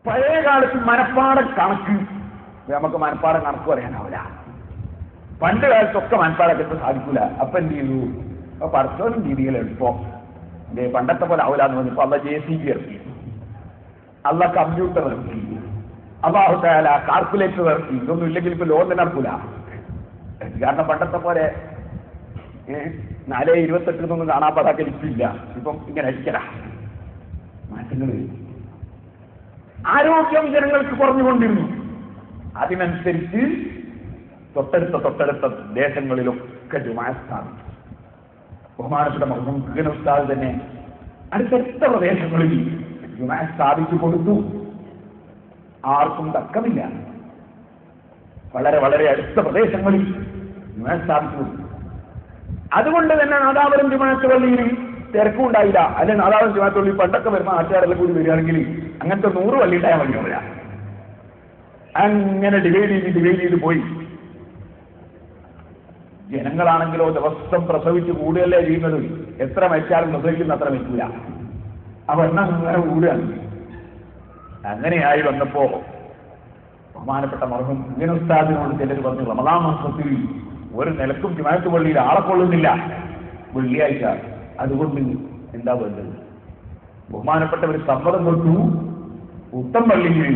പഴയ കാലത്ത് മനപ്പാടം കണക്ക് നമുക്ക് മനപ്പാടം കണക്ക് പറയാനാവില്ല. പണ്ട് കാലത്തൊക്കെ മനപ്പാടൊക്കെ സാധിക്കൂല. അപ്പൊ എന്ത് ചെയ്തു? അപ്പൊ പഠിച്ചോനും രീതിയിൽ എളുപ്പം പണ്ടത്തെ പോലെ ആവില്ലാന്ന് പറഞ്ഞപ്പോ അല്ല JCB ഇറക്കി, അല്ല കമ്പ്യൂട്ടർ ഇറക്കി, അള്ളാഹു തആല കാൽക്കുലേറ്റർ ഇറക്കി. ഇതൊന്നും ഇല്ലെങ്കിൽ ഇപ്പൊ ലോൺ തന്നെ നടക്കൂല. കാരണം പണ്ടത്തെ പോലെ 4:28 കാണാൻ പതാക്കെ ഇപ്പില്ല. ഇപ്പം ഇങ്ങനെ അടിക്കല മാറ്റങ്ങൾ. ആരോഗ്യം ജനങ്ങൾക്ക് കുറഞ്ഞുകൊണ്ടിരുന്നു. അതിനനുസരിച്ച് തൊട്ടടുത്ത ദേശങ്ങളിലൊക്കെ ജുമാഅത്ത് സ്ഥാപിച്ചു. ബഹുമാനപ്പെട്ട മർഹൂം ഉസ്താദ് തന്നെ അടുത്തടുത്ത പ്രദേശങ്ങളിൽ ജുമാഅത്ത് സ്ഥാപിച്ചു കൊടുത്തു. ആർക്കും തർക്കമില്ല. വളരെ വളരെ അടുത്ത പ്രദേശങ്ങളിൽ ജുമാഅത്ത് സ്ഥാപിച്ചു കൊടുത്തു. അതുകൊണ്ട് തന്നെ നാദാപുരം ജുമാഅത്ത് പള്ളിയിൽ തിരക്കുണ്ടായില്ല. അല്ലെ നാദാപുരം ജുമാഅത്ത് പള്ളി പണ്ടൊക്കെ വരുമ്പോൾ നാട്ടുകാരെല്ലാം കൂടി വരികയാണെങ്കിൽ അങ്ങനത്തെ 100 പള്ളി ഉണ്ടായാൽ മതിയാവില്ല. അങ്ങനെ ഡിവൈഡ് ചെയ്ത് പോയി. ജനങ്ങളാണെങ്കിലോ ദിവസം പ്രസവിച്ച് കൂടുകയല്ലേ ചെയ്യുന്നത്. എത്ര മരിച്ചാലും പ്രസവിക്കുന്ന അത്ര മരിക്കൂല. അപ്പൊ എണ്ണം അങ്ങനെ കൂടുകയാണ്. അങ്ങനെയായി വന്നപ്പോ ബഹുമാനപ്പെട്ട മർഹൂം ഉസ്താദിനോട് ചിലർ പറഞ്ഞു, റമദാൻ മാസത്തിൽ ഒരു നിലക്കും ജുമാഅത്ത് പള്ളിയിൽ ആളെ കൊള്ളുന്നില്ല, വെള്ളിയാഴ്ച. അതുകൊണ്ട് എന്താ വേണ്ടത്? ബഹുമാനപ്പെട്ടവർ സമ്മതം കൊടുത്തു. ഉത്തം പള്ളിയിൽ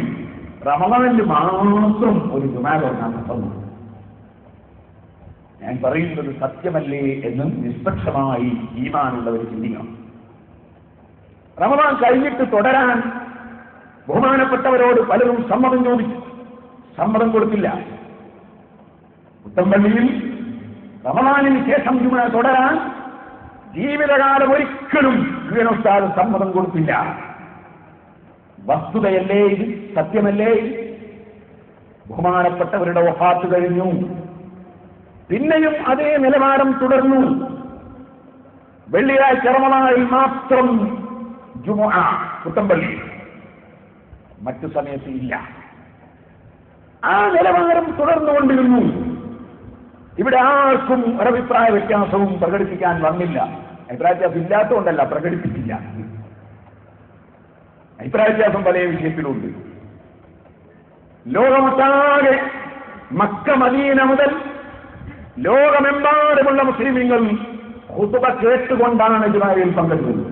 റമദാനിൽ മാത്രം ഒരു ജുമാഅത്ത് തുടങ്ങാൻ തന്നു. ഞാൻ പറയുന്നത് സത്യമല്ലേ എന്നും നിഷ്പക്ഷമായി ഈമാനുള്ളവർ ചിന്തിക്കണം. റമദാൻ കഴിഞ്ഞിട്ട് തുടരാൻ ബഹുമാനപ്പെട്ടവരോട് പലരും സമ്മതം ചോദിച്ചു. സമ്മതം കൊടുത്തില്ല. ഉത്തംപള്ളിയിൽ റമദാനിന് ശേഷം ജുമുഅ തുടരാൻ ജീവിതകാലം ഒരിക്കലും ഉസ്താദ് സമ്മതം കൊടുത്തില്ല. വസ്തുതയല്ലേ ഇത്? സത്യമല്ലേ? ബഹുമാനപ്പെട്ടവരുടെ വഫാത്ത് കഴിഞ്ഞു. പിന്നെയും അതേ നിലവാരം തുടർന്നു. വെള്ളിയാഴ്ച റമദാനിൽ മാത്രം ജുമുഅ പുത്തമ്പള്ളി, മറ്റു സമയത്ത് ഇല്ല. ആ നിലവാരം തുടർന്നുകൊണ്ടിരുന്നു. ഇവിടെ ആർക്കും ഒരഭിപ്രായ വ്യത്യാസവും പ്രകടിപ്പിക്കാൻ വന്നില്ല. അഭിപ്രായ വ്യത്യാസം ഇല്ലാത്തതുകൊണ്ടല്ല, പ്രകടിപ്പിച്ചില്ല. അഭിപ്രായ വ്യത്യാസം പല വിഷയത്തിലുണ്ട്. ലോകമൊട്ടാകെ മക്ക മദീന മുതൽ ലോകമെമ്പാടുമുള്ള മുസ്ലിമീങ്ങൾ ഖുതുബ കേട്ടുകൊണ്ടാണ് ജുമായിൽ പങ്കെടുക്കുന്നത്.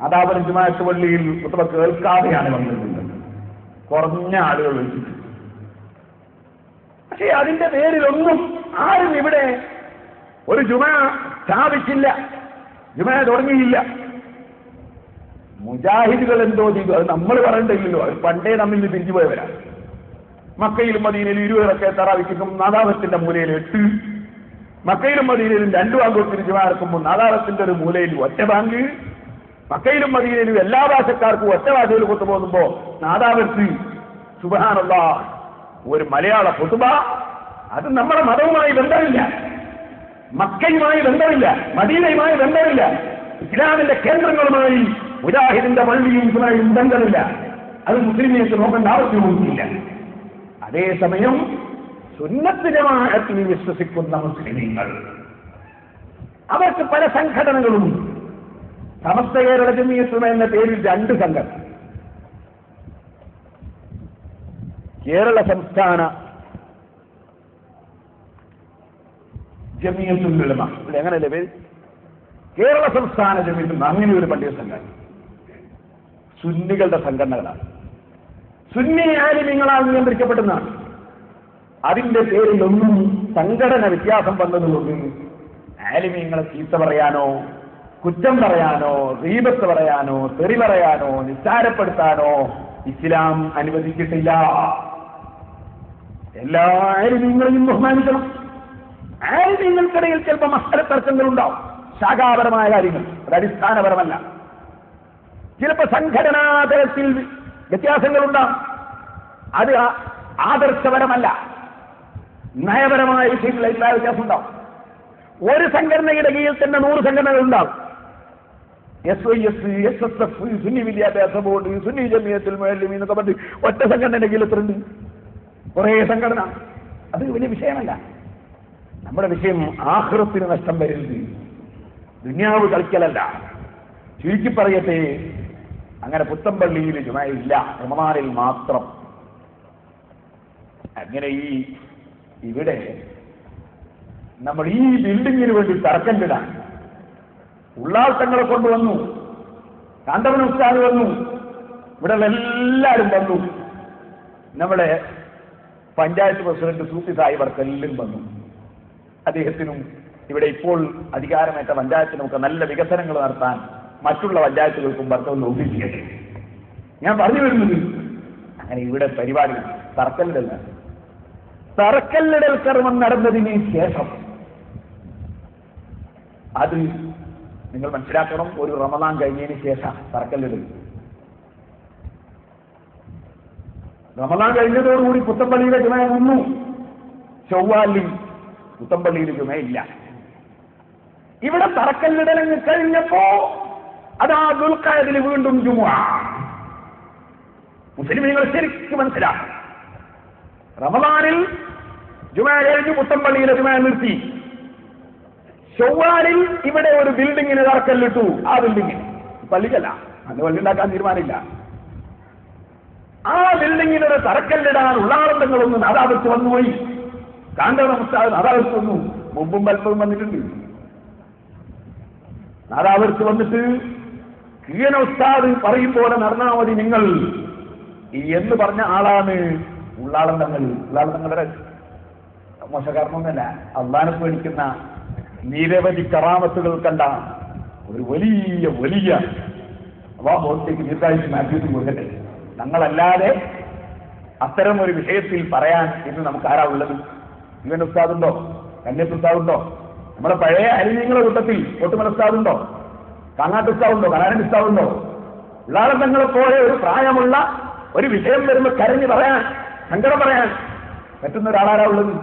അതാവൻ ജുമാഅത്ത് പള്ളിയിൽ ഖുതുബ കേൾക്കാതെയാണ് പങ്കെടുക്കുന്നത്. കുറഞ്ഞ ആളുകൾ വെച്ചിട്ട്. പക്ഷേ അതിന്റെ പേരിലൊന്നും ആരും ഇവിടെ ഒരു ജുമാ സ്ഥാപിച്ചില്ല, ജുമാ തുടങ്ങിയില്ല. മുജാഹിദുകൾ എന്തോ ചെയ്തു, അത് നമ്മൾ പറയണ്ടില്ലല്ലോ. അത് പണ്ടേ നമ്മിൽ നിന്ന് പിരിഞ്ഞു പോയവരാ. മക്കയിലും മദീനയിലും 20 റക്അത്ത് തറാവീഹും നാദാവത്തിന്റെ മൂലയിൽ 8, മക്കയിലും മദീനയിലും 2 ബാങ്കുകൾക്ക് ജുമാ നടക്കുമ്പോൾ നാദാവത്തിന്റെ ഒരു മൂലയിൽ ഒറ്റ ബാങ്ക്, മക്കയിലും മദീനയിലും എല്ലാ ഭാഷക്കാർക്കും ഒറ്റ ഭാഷയിൽ കൊത്തുപോകുമ്പോ നാദാവത്ത് സുബ്ഹാനല്ലാഹ് ഒരു മലയാള ഖുതുബ. അത് നമ്മുടെ മതവുമായി ബന്ധമില്ല, മക്കയുമായി ബന്ധമില്ല, മദീനയുമായി ബന്ധമില്ല, ഇസ്ലാമിന്റെ കേന്ദ്രങ്ങളുമായി മുജാഹിദിന്റെ പള്ളിയും ഇസ്ലാമിയും ബന്ധമില്ല. അത് മുസ്ലിമീങ്ങൾക്ക് നോക്കേണ്ട ആവശ്യമൊന്നുമില്ല. അതേസമയം സുന്നത്ത് ജമാഅത്തിൽ വിശ്വസിക്കുന്ന മുസ്ലിമീങ്ങൾ, അവർക്ക് പല സംഘടനകളും. സമസ്ത കേരള ജമിയത്ത് ഉലമ എന്ന പേരിൽ 2 സംഘടന. കേരള സംസ്ഥാന ജമിയത്തുൽ ഉലമ, എങ്ങനെയല്ലേ പേര്? കേരള സംസ്ഥാന ജമിയത്ത് ഉലമ, അങ്ങനെ ഒരു പണ്ഡിത സംഘടന. സുന്നികളുടെ സംഘടനകളാണ്, സുന്നി ആലിമീങ്ങളാൽ നിയന്ത്രിക്കപ്പെടുന്നതാണ്. അതിന്റെ പേരിലൊന്നും സംഘടന വ്യത്യാസം വന്നതുകൊണ്ട് ആലിമീങ്ങളെ ചീത്ത പറയാനോ കുറ്റം പറയാനോ ഗീബത്ത് പറയാനോ തെറി പറയാനോ നിസ്സാരപ്പെടുത്താനോ ഇസ്ലാം അനുവദിച്ചിട്ടില്ല. എല്ലാ ആലിമീങ്ങളെയും ബഹുമാനിക്കണം. ആലിമീങ്ങൾക്കിടയിൽ ചിലപ്പോൾ മസ്അല തർക്കങ്ങളുണ്ടാവും, ശാഖാപരമായ കാര്യങ്ങൾ, അത് അടിസ്ഥാനപരമല്ല. ചിലപ്പോൾ സംഘടനാതലത്തിൽ വ്യത്യാസങ്ങളുണ്ടാവും, അത് ആദർശപരമല്ല, നയപരമായ വിഷയങ്ങളിൽ അഭിപ്രായ വ്യത്യാസം ഉണ്ടാവും. ഒരു സംഘടനയുടെ കീഴിൽ തന്നെ 100 സംഘടനകൾ ഉണ്ടാവും. SYS, SSF, സുന്നി വിദ്യാഭ്യാസ ബോർഡ്, സുന്നി ജമിയത്തുൽ മുഅല്ലിമീൻ എന്നൊക്കെ പറഞ്ഞ് ഒറ്റ സംഘടനയുടെ കീഴിൽ എത്രയുണ്ട്? കുറേ സംഘടന. അത് വലിയ വിഷയമല്ല. നമ്മുടെ വിഷയം ആഖിറത്തിന് നഷ്ടം വരരുത്, ദുനിയാവ് കളിക്കലല്ല. ചുരുക്കി പറയട്ടെ, അങ്ങനെ പുത്തമ്പള്ളിയിൽ ജുമയില്ല, റമദാനിൽ മാത്രം. അങ്ങനെ ഇവിടെ നമ്മൾ ഈ ബിൽഡിങ്ങിന് വേണ്ടി തർക്കമിടാൻ ഉള്ളാട്ടങ്ങളെ കൊണ്ടുവന്നു, കാന്തവൻ ഉസ്താദ് വന്നു, ഇവിടെ എല്ലാവരും വന്നു, നമ്മുടെ പഞ്ചായത്ത് പ്രസിഡന്റ് സൂഫി സാഹിബർക്കെല്ലാം വന്നു. അദ്ദേഹത്തിനും ഇവിടെ ഇപ്പോൾ അധികാരമേറ്റ പഞ്ചായത്തിനുമൊക്കെ നല്ല വികസനങ്ങൾ നടത്താൻ മറ്റുള്ള പഞ്ചായത്തുകൾക്കും ഭർത്തവും ഒപ്പിച്ചിട്ട് ഞാൻ പറഞ്ഞു വരുന്നത്. അങ്ങനെ ഇവിടെ പരിപാടി തറക്കല്ലിടൽ കർമ്മം നടന്നതിന് ശേഷം അത് നിങ്ങൾ മനസ്സിലാക്കണം, ഒരു റമദാൻ കഴിഞ്ഞതിന് ശേഷം തറക്കല്ലിടൽ. റമദാൻ കഴിഞ്ഞതോടുകൂടി പുത്തമ്പള്ളിയിലെ ജുമ നിന്നു. ചൊവ്വാലിൽ പുത്തമ്പള്ളിയിൽ ജുമയില്ല. ഇവിടെ തറക്കല്ലിടലങ്ങ് കഴിഞ്ഞപ്പോ അതാ ദുൽഖഅദിൽ വീണ്ടും ജുമുഅ. മുസ്ലിമീങ്ങൾ ശരിക്കും മനസ്സിലാക്കും. റമദാനിൽ ജുമഅ കഴിഞ്ഞു, പുത്തമ്പള്ളിയിലെ ജുമഅ നിർത്തി. ചൊവ്വാലിൽ ഇവിടെ ഒരു ബിൽഡിങ്ങിന് തറക്കല്ലിട്ടു. ആ ബിൽഡിങ്ങിന് പള്ളിക്കല്ല, അന്ന് പള്ളി ഉണ്ടാക്കാൻ തീരുമാനമില്ല. ആ ബിൽഡിങ്ങിനൊരു തറക്കല്ലിടാൻ ഉള്ളാളന്തങ്ങളൊന്നും നാദാപത്ത് വന്നുപോയി. കാന്തവൻ ഉസ്താദ് നാദാപത്ത് വന്നു. മുമ്പും പലപ്പോഴും വന്നിട്ടുണ്ട്. നാദാപത്ത് വന്നിട്ട് കീഴന ഉസ്താദ് പറയും പോലെ നടന്നാൽ മതി നിങ്ങൾ എന്ന് പറഞ്ഞ ആളാണ് ഉള്ളാളന്തങ്ങൾ. ഉള്ളാളന്തങ്ങളുടെ മോശക്കാരനൊന്നല്ല, അള്ളാനെ പേടിക്കുന്ന നിരവധി കറാമത്തുകൾ കണ്ട ഒരു വലിയ വലിയ അള്ളാഹുവിലേക്ക് ദീർഘായുസ് മാറ്റിയിട്ട് കൊടുക്കട്ടെ. ഞങ്ങളല്ലാതെ അത്തരം ഒരു വിഷയത്തിൽ പറയാൻ ഇന്ന് നമുക്ക് ആരാ ഉള്ളത്? ഇവൻ ഉസ്താദുണ്ടോ? കന്യത്ത് ഉസ്താദുണ്ടോ? നമ്മുടെ പഴയ അരിഞ്ഞങ്ങളുടെ കൂട്ടത്തിൽ ഒട്ടുമല ഉസ്താദുണ്ടോ? കാങ്ങാട്ട് ഉസ്താദുണ്ടോ? കനാരൻ ഉസ്താദുണ്ടോ? ഉള്ളാളന്തങ്ങളെ പോലെ ഒരു പ്രായമുള്ള ഒരു വിഷയം വരുമ്പോൾ കരഞ്ഞ് പറയാൻ, സങ്കടം പറയാൻ പറ്റുന്ന ഒരാളാരാ ഉള്ളത്?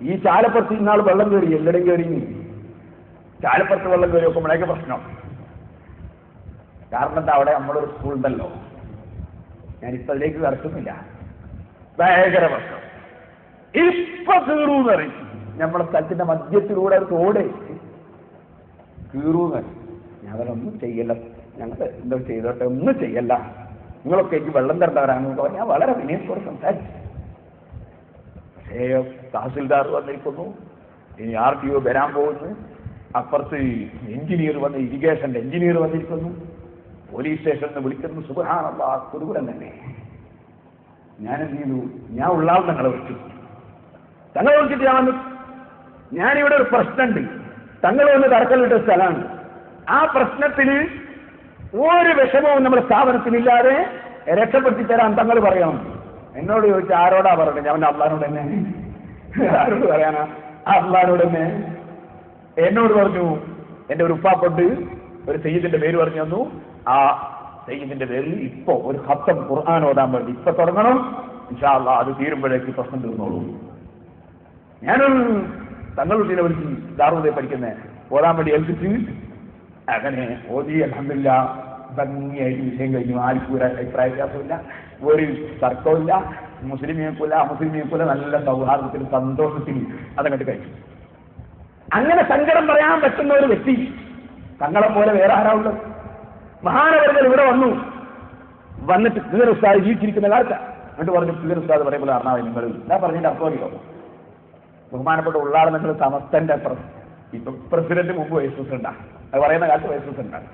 ഈ ചാലപ്പുറത്ത് ഇന്നാൾ വെള്ളം കയറി, എല്ലാവരും കയറി. ചാലപ്പുറത്ത് വെള്ളം കയറി നോക്കുമ്പോഴേക്ക് പ്രശ്നം. കാരണം എന്താ, അവിടെ നമ്മളൊരു സ്കൂൾ ഉണ്ടല്ലോ. ഞാനിപ്പോ അതിലേക്ക് കടക്കുന്നില്ല. ഭയങ്കര പ്രശ്നം. ഇപ്പൊ കീറൂന്ന് പറയും. നമ്മുടെ സ്ഥലത്തിന്റെ മധ്യത്തിലൂടെ അത് തോടെ കീറൂന്ന്. ഞാൻ ഒന്നും ചെയ്യല്ല, ഞങ്ങൾ എന്തോ ചെയ്തോട്ടെ, ഒന്നും ചെയ്യല്ല, നിങ്ങളൊക്കെ എനിക്ക് വെള്ളം തരേണ്ടവരാണെന്ന് പറഞ്ഞാൽ ഞാൻ വളരെ വിനയത്തോടെ സംസാരിച്ചു. പക്ഷേ തഹസിൽദാർ വന്നിരിക്കുന്നു, ഇനി RTO വരാൻ പോകുന്നു, അപ്പുറത്ത് എഞ്ചിനീയർ വന്ന്, ഇറിഗേഷന്റെ എഞ്ചിനീയർ വന്നിരിക്കുന്നു, പോലീസ് സ്റ്റേഷനിൽ വിളിക്കുന്നു. സുബ്ഹാനല്ലാഹ്, കുരുകുലം തന്നെ. ഞാനെന്ത് ചെയ്തു? ഞാൻ ഉള്ളാൾ തങ്ങളെ വിളിച്ചു. തങ്ങളെ വിളിച്ചിട്ട് ഞാനിവിടെ ഒരു പ്രശ്നമുണ്ട്, തങ്ങൾ വന്ന് തറക്കല്ലിട്ട സ്ഥലമാണ്. ആ പ്രശ്നത്തിന് ഒരു വിഷമവും നമ്മുടെ സ്ഥാപനത്തിനില്ലാതെ രക്ഷപ്പെടുത്തി തരാൻ തങ്ങൾ പറയണം. എന്നോട് ചോദിച്ചു, ആരോടാ പറഞ്ഞത്? ഞാൻ അള്ളാനോട് തന്നെ. ആരോട് പറയാനാ? അള്ളാനോട് തന്നെ. എന്നോട് പറഞ്ഞു, എന്റെ ഒരു ഉപ്പാപ്പൊട്ട് ഒരു സയ്യിദിന്റെ പേര് പറഞ്ഞു തന്നു. ആ സയ്യിദിന്റെ പേരിൽ ഇപ്പോ ഒരു ഖത്തം ഖുർആൻ ഓതാൻ വേണ്ടി ഇപ്പൊ തുടങ്ങണം, ഇൻഷാ അല്ലാഹ് അത് തീരുമ്പോഴേക്ക് പ്രശ്നം തീർന്നോളൂ. ഞാനൊരു തങ്ങളുടെ വിളിച്ച് ദാറുദേ പഠിക്കുന്ന ഓതാൻ വേണ്ടി ഏൽപ്പിച്ച് അങ്ങനെ ഓതി. അൽഹംദുലില്ലാ, ഭംഗിയായിട്ട് വിഷയം കഴിഞ്ഞു. ആർക്കും ഒരു അഭിപ്രായ വ്യത്യാസമില്ല, ഒരു തർക്കമില്ല. മുസ്ലിമീക്കൂല അമുസ്ലിമീക്കൂല, നല്ല സൗഹാർദ്ദത്തിൽ സന്തോഷത്തിൽ അതങ്ങോട്ട് കഴിച്ചു. അങ്ങനെ സങ്കടം പറയാൻ പറ്റുന്ന ഒരു വ്യക്തി തങ്ങളെ പോലെ വേറെ ആരാ ഉള്ളത്? മഹാനവർകൾ ഇവിടെ വന്നിട്ട് കീർ ഉസ്താദ് ജീവിച്ചിരിക്കുന്ന കാലത്ത് എന്നിട്ട് പറഞ്ഞു, കീർ ഉസ്താദ് പറയുമ്പോൾ അറിഞ്ഞാൽ നിങ്ങൾ എന്താ പറഞ്ഞതിന്റെ അർത്ഥമല്ലോ. ബഹുമാനപ്പെട്ട ഉള്ളാളെ നിങ്ങൾ സമസ്തന്റെ ഇപ്പൊ പ്രസിഡന്റ് മുമ്പ് വൈസ് പ്രസിഡന്റാണ്, അത് പറയുന്ന കാലത്ത് വൈസ് പ്രസിഡന്റാണ്.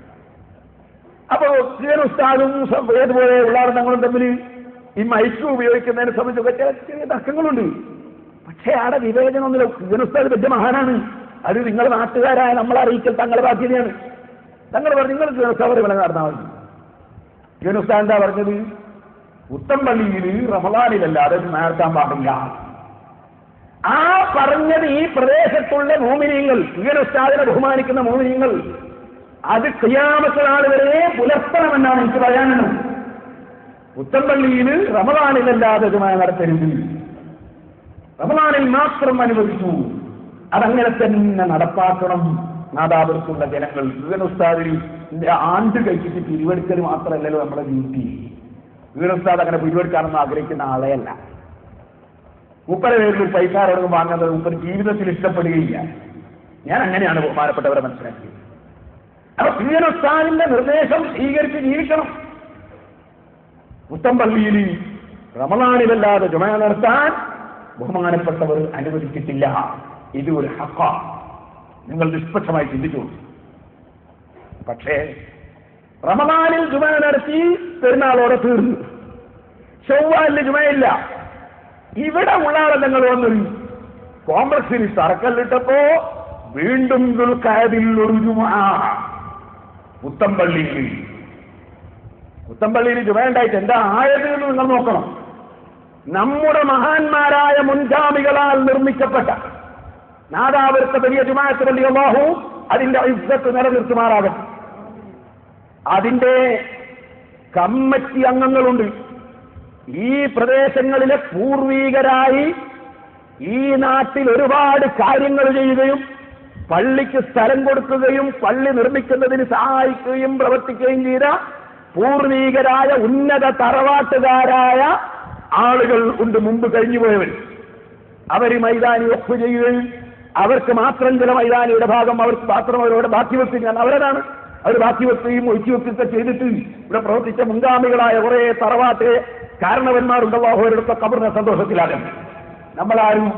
അപ്പോ കീർ ഉസ്താദും ഏതുപോലെ ഉള്ളാളെ തങ്ങളും തമ്മിൽ ഈ മൈക്ക് ഉപയോഗിക്കുന്നതിനെ സംബന്ധിച്ചൊക്കെ ചില ചെറിയ തർക്കങ്ങളുണ്ട്. പക്ഷേ അവിടെ വിവേചനമൊന്നുമില്ല. കീർ ഉസ്താദ് വലിയ മഹാനാണ്, അത് നിങ്ങൾ നാട്ടുകാരായ നമ്മളെ അറിയിക്കൽ തങ്ങളുടെ ബാധ്യതയാണ്. തങ്ങൾ പറഞ്ഞു, നിങ്ങൾ കീർ ഇവിടെ നടന്നാൽ മതി. കീർ ഉസ്താദ് എന്താ പറഞ്ഞത്? പുത്തമ്പള്ളിയിൽ റമദാനിലല്ലാതെ നടത്താൻ പാടില്ല. ആ പറഞ്ഞത് ഈ പ്രദേശത്തുള്ള മോമിനിയങ്ങൾ, കീർ ഉസ്താദിനെ ബഹുമാനിക്കുന്ന മോമിനിയങ്ങൾ, അത് ഖിയാമത്ത് നാൾ വരെ പുലർത്തണമെന്നാണ് എനിക്ക് പറയാനുള്ളത്. പുത്തമ്പള്ളിയിൽ റമദാനിലല്ലാതെ നടത്തരുത്, റമദാനിൽ മാത്രം അനുവദിച്ചു. അതങ്ങനെ തന്നെ നടപ്പാക്കണം. നാദാപുരത്തുള്ള ജനങ്ങൾ കീർ ഉസ്താദിന്റെ ആണ്ട് കഴിച്ചിട്ട് പിരിവെടുക്കൽ മാത്രമല്ലല്ലോ നമ്മുടെ ഡ്യൂട്ടി. കീർ ഉസ്താദ് അങ്ങനെ പിരിവെടുക്കാനൊന്നും ആഗ്രഹിക്കുന്ന ആളെയല്ല. മൂപ്പര പേരിൽ പൈസ ആരോടും വാങ്ങുന്നത് മൂപ്പർ ജീവിതത്തിൽ ഇഷ്ടപ്പെടുകയില്ല. ഞാൻ അങ്ങനെയാണ് ബഹുമാനപ്പെട്ടവരെ മനസ്സിലാക്കിയത്. അപ്പൊ കീർ ഉസ്താദിന്റെ നിർദ്ദേശം സ്വീകരിച്ച് ജീവിക്കണം. പുത്തമ്പള്ളിയിൽ റമളാനിലല്ലാതെ ജുമ നടത്താൻ ബഹുമാനപ്പെട്ടവർ അനുവദിച്ചിട്ടില്ല. ഇത് ഒരു ഹഖാണ്. നിങ്ങൾ നിഷ്പക്ഷമായി ചിന്തിച്ചു. പക്ഷേ റമളാനിൽ ജുമ നടത്തി പെരുന്നാളോടെ തീർന്നു. ചൊവ്വാലിന് ജുമയില്ല. ഇവിടെ ഉള്ള ആളെങ്ങൾ വന്നു കോംപ്ലക്സിൽ തറക്കല്ലിട്ടപ്പോ വീണ്ടും ദുൽഖഅദിൽ ഒരു ജുമ. പുത്തമ്പള്ളിയിൽ ജുമ ഉണ്ടായിട്ട് എന്താ ആയത് എന്ന് നിങ്ങൾ നോക്കണം. നമ്മുടെ മഹാന്മാരായ മുൻഗാമികളാൽ നിർമ്മിക്കപ്പെട്ട നാദാപുരത്തെ വലിയ ജുമാഅത്ത് പള്ളി അല്ലാഹു അതിന്റെ ഇസ്സത്ത് നിലനിർത്തുമാറാകട്ടെ. അതിന്റെ കമ്മിറ്റി അംഗങ്ങളുണ്ട്. ഈ പ്രദേശങ്ങളിലെ പൂർവീകരായി ഈ നാട്ടിൽ ഒരുപാട് കാര്യങ്ങൾ ചെയ്യുകയും പള്ളിക്ക് സ്ഥലം കൊടുക്കുകയും പള്ളി നിർമ്മിക്കുന്നതിന് സഹായിക്കുകയും പ്രവർത്തിക്കുകയും ചെയ്ത പൂർവീകരായ ഉന്നത തറവാട്ടുകാരായ ആളുകൾ ഉണ്ട്. മുമ്പ് കഴിഞ്ഞുപോയവർ അവർ മൈതാനി ഒപ്പ് ചെയ്യുകയും അവർക്ക് മാത്രം ചില മൈതാനിയുടെ ഭാഗം അവർക്ക് മാത്രം അവരോട് ബാക്കി വെക്കുകയാണ്. അവരതാണ് അവർ ബാക്കി വെക്കുകയും ഒഴിച്ചുവെക്കുകയൊക്കെ ചെയ്തിട്ട് ഇവിടെ പ്രവർത്തിച്ച മുൻഗാമികളായ കുറെ തറവാട്ട് കാരണവന്മാരുണ്ടല്ലോ. അവരുടെ കബറിന്റെ സന്തോഷത്തിലാകും. നമ്മളാരും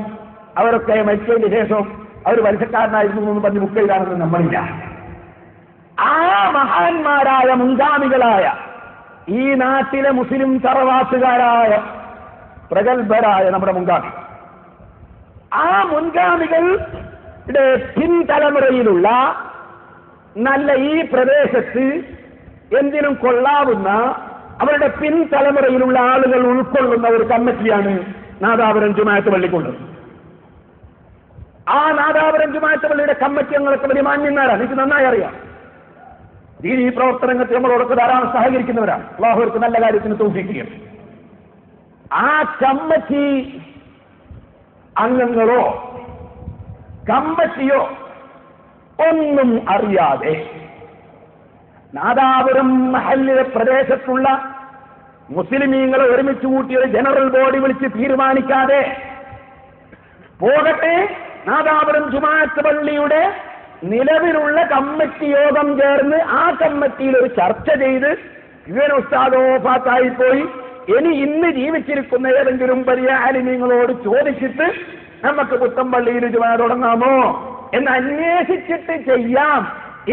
അവരൊക്കെ മരിച്ചതിന് ശേഷം അവർ വലിച്ചക്കാരനായിരുന്നു എന്ന് പറഞ്ഞ് മുക്കയിലാണെന്ന് നമ്മളില്ല. ആ മഹാന്മാരായ മുൻഗാമികളായ ഈ നാട്ടിലെ മുസ്ലിം തറവാട്ടുകാരായ പ്രഗത്ഭരായ നമ്മുടെ മുൻഗാമി, ആ മുൻഗാമികളുടെ പിൻതലമുറയിലുള്ള നല്ല ഈ പ്രദേശത്ത് എന്തിനും കൊള്ളാവുന്ന അവരുടെ പിൻതലമുറയിലുള്ള ആളുകൾ ഉൾക്കൊള്ളുന്ന ഒരു കമ്മിറ്റിയാണ് നാദാപുരം ജുമാഅത്ത് പള്ളിക്കുള്ളത്. ആ നാദാപുരം ജുമാഅത്ത് പള്ളിയുടെ കമ്മിറ്റി അംഗങ്ങളൊക്കെ വലിയ മാന്യന്മാരാണ്. എനിക്ക് നന്നായി അറിയാം. ഈ പ്രവർത്തനങ്ങൾക്ക് നമ്മളോടൊക്കെ ധാരാളം സഹകരിക്കുന്നവരാണ്. അല്ലാഹുവിற்கு നല്ല കാര്യത്തിന് തൗഫീഖ് ചെയ്യട്ടെ. ആ കമ്മിറ്റി അംഗങ്ങളോ കമ്മിറ്റിയോ ഒന്നും അറിയാതെ നാദാപുരം മഹല്ലിലെ പ്രദേശത്തുള്ള മുസ്ലിമീങ്ങളെ ഒരുമിച്ച് കൂട്ടിയ ജനറൽ ബോഡി വിളിച്ച് തീരുമാനിക്കാതെ പോകട്ടെ, നാദാപുരം ജുമാഅത്ത് പള്ളിയുടെ നിലവിലുള്ള കമ്മിറ്റി യോഗം ചേർന്ന് ആ കമ്മിറ്റിയിൽ ഒരു ചർച്ച ചെയ്ത് ഇവൻ ഉസ്താദ് വഫാത്തായി പോയി, ഇന്ന് ജീവിച്ചിരിക്കുന്ന ഏതെങ്കിലും വലിയ ആലിമീങ്ങളോട് ചോദിച്ചിട്ട് നമുക്ക് പുത്തമ്പള്ളിയിൽ ജുമാ തുടങ്ങാമോ എന്ന് അന്വേഷിച്ചിട്ട് ചെയ്യാം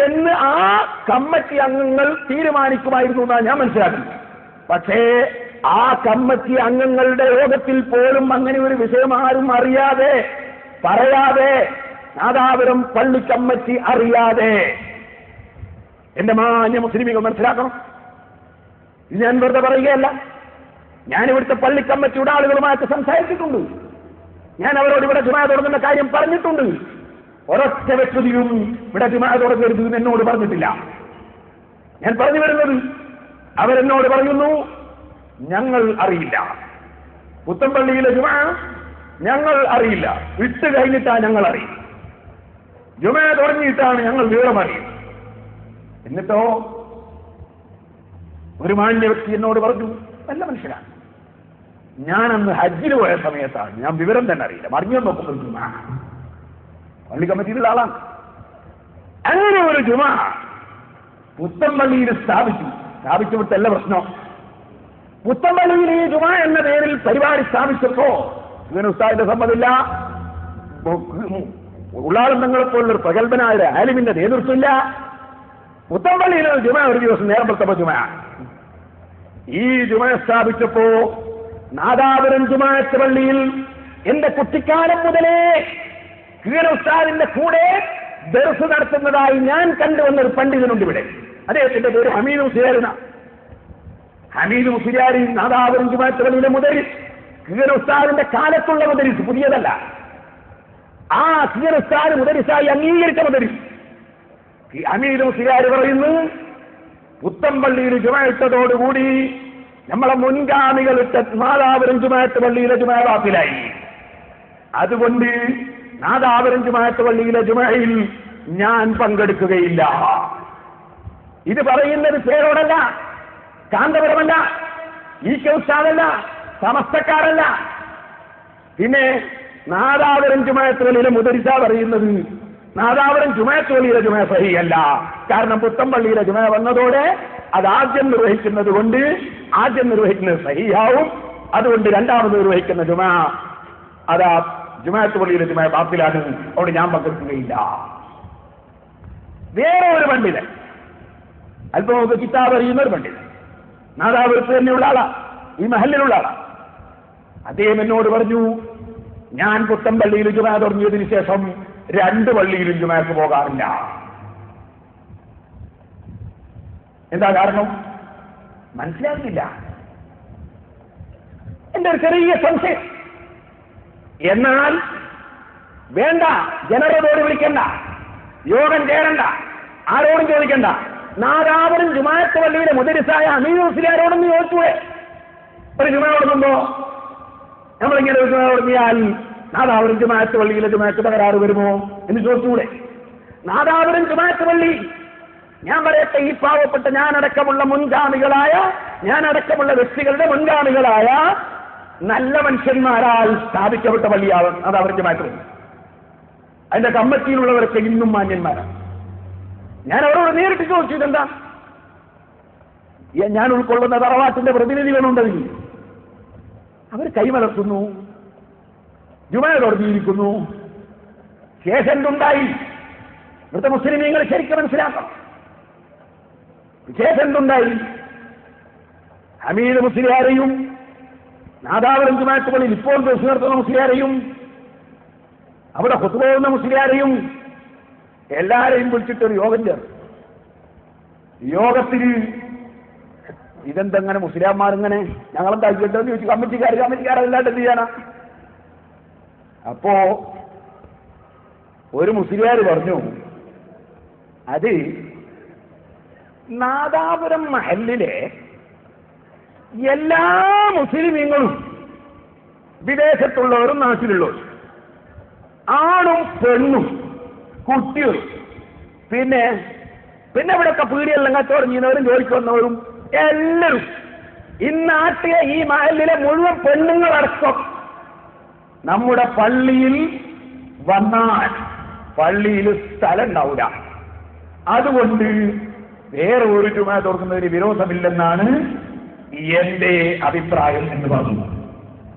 എന്ന് ആ കമ്മിറ്റി അംഗങ്ങൾ തീരുമാനിക്കുമായിരുന്നു എന്നാണ് ഞാൻ മനസ്സിലാക്കുന്നത്. പക്ഷേ ആ കമ്മിറ്റി അംഗങ്ങളുടെ യോഗത്തിൽ പോലും അങ്ങനെ ഒരു വിഷയം ആരും അറിയാതെ, പറയാതെ, നാദാപുരം പള്ളി കമ്മിറ്റി അറിയാതെ, എന്റെ മാന്യ മുസ്ലിമികൾ മനസ്സിലാക്കണം, ഞാൻ വെറുതെ പറയുകയല്ല. ഞാൻ ഇവിടുത്തെ പള്ളി കമ്മിറ്റിയുടെ ആളുകളുമായിട്ട് സംസാരിച്ചിട്ടുണ്ട്. ഞാൻ അവരോട് ഇവിടെ ജുമാ തുടങ്ങുന്ന കാര്യം പറഞ്ഞിട്ടുണ്ട്. ഒരൊറ്റ വ്യക്തിയും ഇവിടെ ജുമാ തുടങ്ങരുത് എന്ന് എന്നോട് പറഞ്ഞിട്ടില്ല. ഞാൻ പറഞ്ഞു വരുന്നത്, അവരെന്നോട് പറയുന്നു ഞങ്ങൾ അറിയില്ല, പുത്തമ്പള്ളിയിലെ ജുമാ ഞങ്ങൾ അറിയില്ല, വിട്ട് കഴിഞ്ഞിട്ടാണ് ഞങ്ങൾ അറിയും, ജുമാ തുടങ്ങിയിട്ടാണ് ഞങ്ങൾ വിവരം അറിയും. എന്നിട്ടോ ഒരു മാന്യ വ്യക്തി എന്നോട് പറഞ്ഞു, നല്ല മനുഷ്യനാണ്, ഞാനന്ന് ഹജ്ജിന് പോയ സമയത്താണ്, ഞാൻ വിവരം തന്നെ അറിയില്ല, മറിഞ്ഞു നോക്കുമ്പോൾ ജുമാ പള്ളി കമ്മിറ്റിയിലുള്ള ആളാണ്. അങ്ങനെ ഒരു ജുമാ പുത്തമ്പള്ളിയിൽ സ്ഥാപിച്ചുവിട്ടല്ല പ്രശ്നം. പുത്തമ്പള്ളിയിൽ ഈ ജുമാ എന്ന പേരിൽ പരിപാടി സ്ഥാപിച്ചപ്പോ ഇവന് ഉസ്താദിന്റെ സമ്മതമില്ല, ഉള്ളാളന്തങ്ങളെപ്പോലുള്ളൊരു പ്രഗത്ഭനായ ആലിമിന്റെ നേതൃത്വമില്ല. പുത്തമ്പള്ളിയിൽ ജുമാ ഒരു ദിവസം നേരത്തെ ജുമാ. ഈ ജുമാ സ്ഥാപിച്ചപ്പോ നാദാപുരം ജുമാഅത്ത് പള്ളിയിൽ എന്റെ കുട്ടിക്കാലം മുതലേ കീഴ ഉസ്താദിന്റെ കൂടെ ദർസ് നടത്തുന്നതായി ഞാൻ കണ്ടുവന്നൊരു പണ്ഡിതനുണ്ട് ഇവിടെ. അദ്ദേഹത്തിന്റെ പേര് ഹമീദ് മുസ്ലിയാർ. ഹമീദ് മുസ്ലിയാർ നാദാപുരം ജുമാഅത്ത് പള്ളിയിലെ മുദരിസ്, കീഴ ഉസ്താദിന്റെ കാലത്തുള്ള മുദരിസ്, പുതിയതല്ല. ആ കീഴ ഉസ്താദ് മുദരിസായി അംഗീകരിച്ച മുദരിസ് ഹമീദ് മുസ്ലിയാർ പറയുന്നു, പുത്തമ്പള്ളിയിൽ ജുമാ ഇട്ടതോടുകൂടി നമ്മളെ മുൻഗാമികളിട്ട നാദാപുരം ജുമാഅത്ത് പള്ളിയിലെ ജുമാ ബാത്തിലായി. അതുകൊണ്ട് നാദാപുരം ജുമാഅത്ത് പള്ളിയിലെ ജുമായിൽ ഞാൻ പങ്കെടുക്കുകയില്ല. ഇത് പറയുന്നത് പേരോടല്ല, കാന്തപുരമല്ല, ഈ ഉസ്താദല്ല, സമസ്തക്കാരല്ല. പിന്നെ നാദാപുരം ജുമാഅത്ത് പള്ളിയിലെ മുദരിസ പറയുന്നത് നാദാപുരം ജുമാഅത്ത് പള്ളിയിലെ ജുമാ സഹിയല്ല. കാരണം പുത്തമ്പള്ളിയിലെ ജുമാ വന്നതോടെ അത് ആദ്യം നിർവഹിക്കുന്നത് കൊണ്ട് ആദ്യം നിർവഹിക്കുന്നത് സഹിയാവും. അതുകൊണ്ട് രണ്ടാമത് നിർവഹിക്കുന്ന ജുമാ അതാ ജുമാഅത്ത് പള്ളിയിലെ ജുമാ ബാത്തിലാണ്. അവിടെ ഞാൻ പങ്കെടുക്കുകയില്ല. വേറെ ഒരു പണ്ഡിതൻ, അല്പം നമുക്ക് കിതാബ് അറിയുന്ന ഒരു പണ്ഡിതൻ, നാദാപുരത്ത് തന്നെയുള്ള ആളാ, ഈ മഹലിലുള്ള ആളാ. അദ്ദേഹം എന്നോട് പറഞ്ഞു, ഞാൻ പുത്തൻപള്ളിയിൽ ജുമാ തുടങ്ങിയതിനു ശേഷം 2 പള്ളിയിലും ജുമാക്ക് പോകാറില്ല. എന്താ കാരണം? മനസ്സിലാക്കില്ല. എന്റെ ഒരു ചെറിയ സംശയം. എന്നാൽ വേണ്ട, ജനറലോട് വിളിക്കണ്ട, യോഗം ചേരണ്ട, ആരോടും ചോദിക്കണ്ട. നാദാപുരം ജുമാഅത്ത് പള്ളിയിലെ മുദരിസായ അമീർ മുസ്ലിയാരോടൊന്ന് ചോദിച്ചൂടെ? ഒരു ജുമാ തുടങ്ങുമ്പോ നമ്മളിങ്ങനെ ഒരു ജുമാ തുടങ്ങിയാൽ നാദാപുരം ജുമാഅത്ത് പള്ളിയിലെ ജുമാഅത്ത് തകരാറ് വരുമോ എന്ന് ചോദിച്ചൂടെ? നാദാപുരം ജുമാഅത്ത് പള്ളി, ഞാൻ പറയട്ടെ, ഈ പാവപ്പെട്ട ഞാനടക്കമുള്ള വ്യക്തികളുടെ മുൻഗാമികളായ നല്ല മനുഷ്യന്മാരാൽ സ്ഥാപിക്കപ്പെട്ട പള്ളിയാണ് നാദാപുരം ജുമാഅത്ത് പള്ളി. അതിന്റെ കമ്മിറ്റിയിലുള്ളവരൊക്കെ ഇന്നും മാന്യന്മാരാണ്. ഞാൻ അവരോട് നേരിട്ട് ചോദിച്ചു, ഇതെന്താ? ഞാൻ ഉൾക്കൊള്ളുന്ന തറവാട്ടിന്റെ പ്രതിനിധികളുണ്ടതിൽ. അവർ കൈമലർത്തുന്നു, ജുമാ തുടങ്ങിയിരിക്കുന്നു, ശേഷം എന്തുണ്ടായി? ഇവിടുത്തെ മുസ്ലിമീങ്ങൾ ശരിക്കും മനസ്സിലാക്കണം. ശേഷം എന്തുണ്ടായി? ഹമീദ് മുസ്ലിയാരെയും നാദാപുരം ജുമാഅത്ത് പള്ളിയിൽ ഇപ്പോൾ ദർശനം നടത്തുന്ന മുസ്ലിയാരെയും അവിടെ ഖുത്ബ ഓതുന്ന മുസ്ലിയാരെയും എല്ലാരെയും വിളിച്ചിട്ടൊരു യോഗം ചേർന്നു. യോഗത്തിൽ ഇതെന്തെങ്ങനെ മുസ്ലിംമാരിങ്ങനെ ഞങ്ങളെന്താ കേട്ടോന്ന് ചോദിച്ചു. കമ്മിറ്റിക്കാരല്ലാണ്ട് എന്ത് ചെയ്യാനാ? അപ്പോ ഒരു മുസ്ലിയാർ പറഞ്ഞു, അത് നാദാപുരം മഹല്ലിലെ എല്ലാ മുസ്ലിമീങ്ങളും വിദേശത്തുള്ളവരും നാട്ടിലുള്ളവരും, ആണും പെണ്ണും കുട്ടികളും, പിന്നെ ഇവിടെയൊക്കെ പീടിയെല്ലാം കച്ചവടം ചെയ്യുന്നവരും ജോലിക്ക് വന്നവരും എല്ലാവരും ഇന്നാട്ടിയ ഈ മഹല്ലിലെ മുഴുവൻ പെണ്ണുങ്ങളടക്കം നമ്മുടെ പള്ളിയിൽ വന്നാൽ പള്ളിയിൽ സ്ഥലം ഉണ്ടാവില്ല. അതുകൊണ്ട് വേറെ ഒരു ജുമാ തുറക്കുന്നതിന് വിരോധമില്ലെന്നാണ് എന്റെ അഭിപ്രായം എന്ന് പറഞ്ഞു.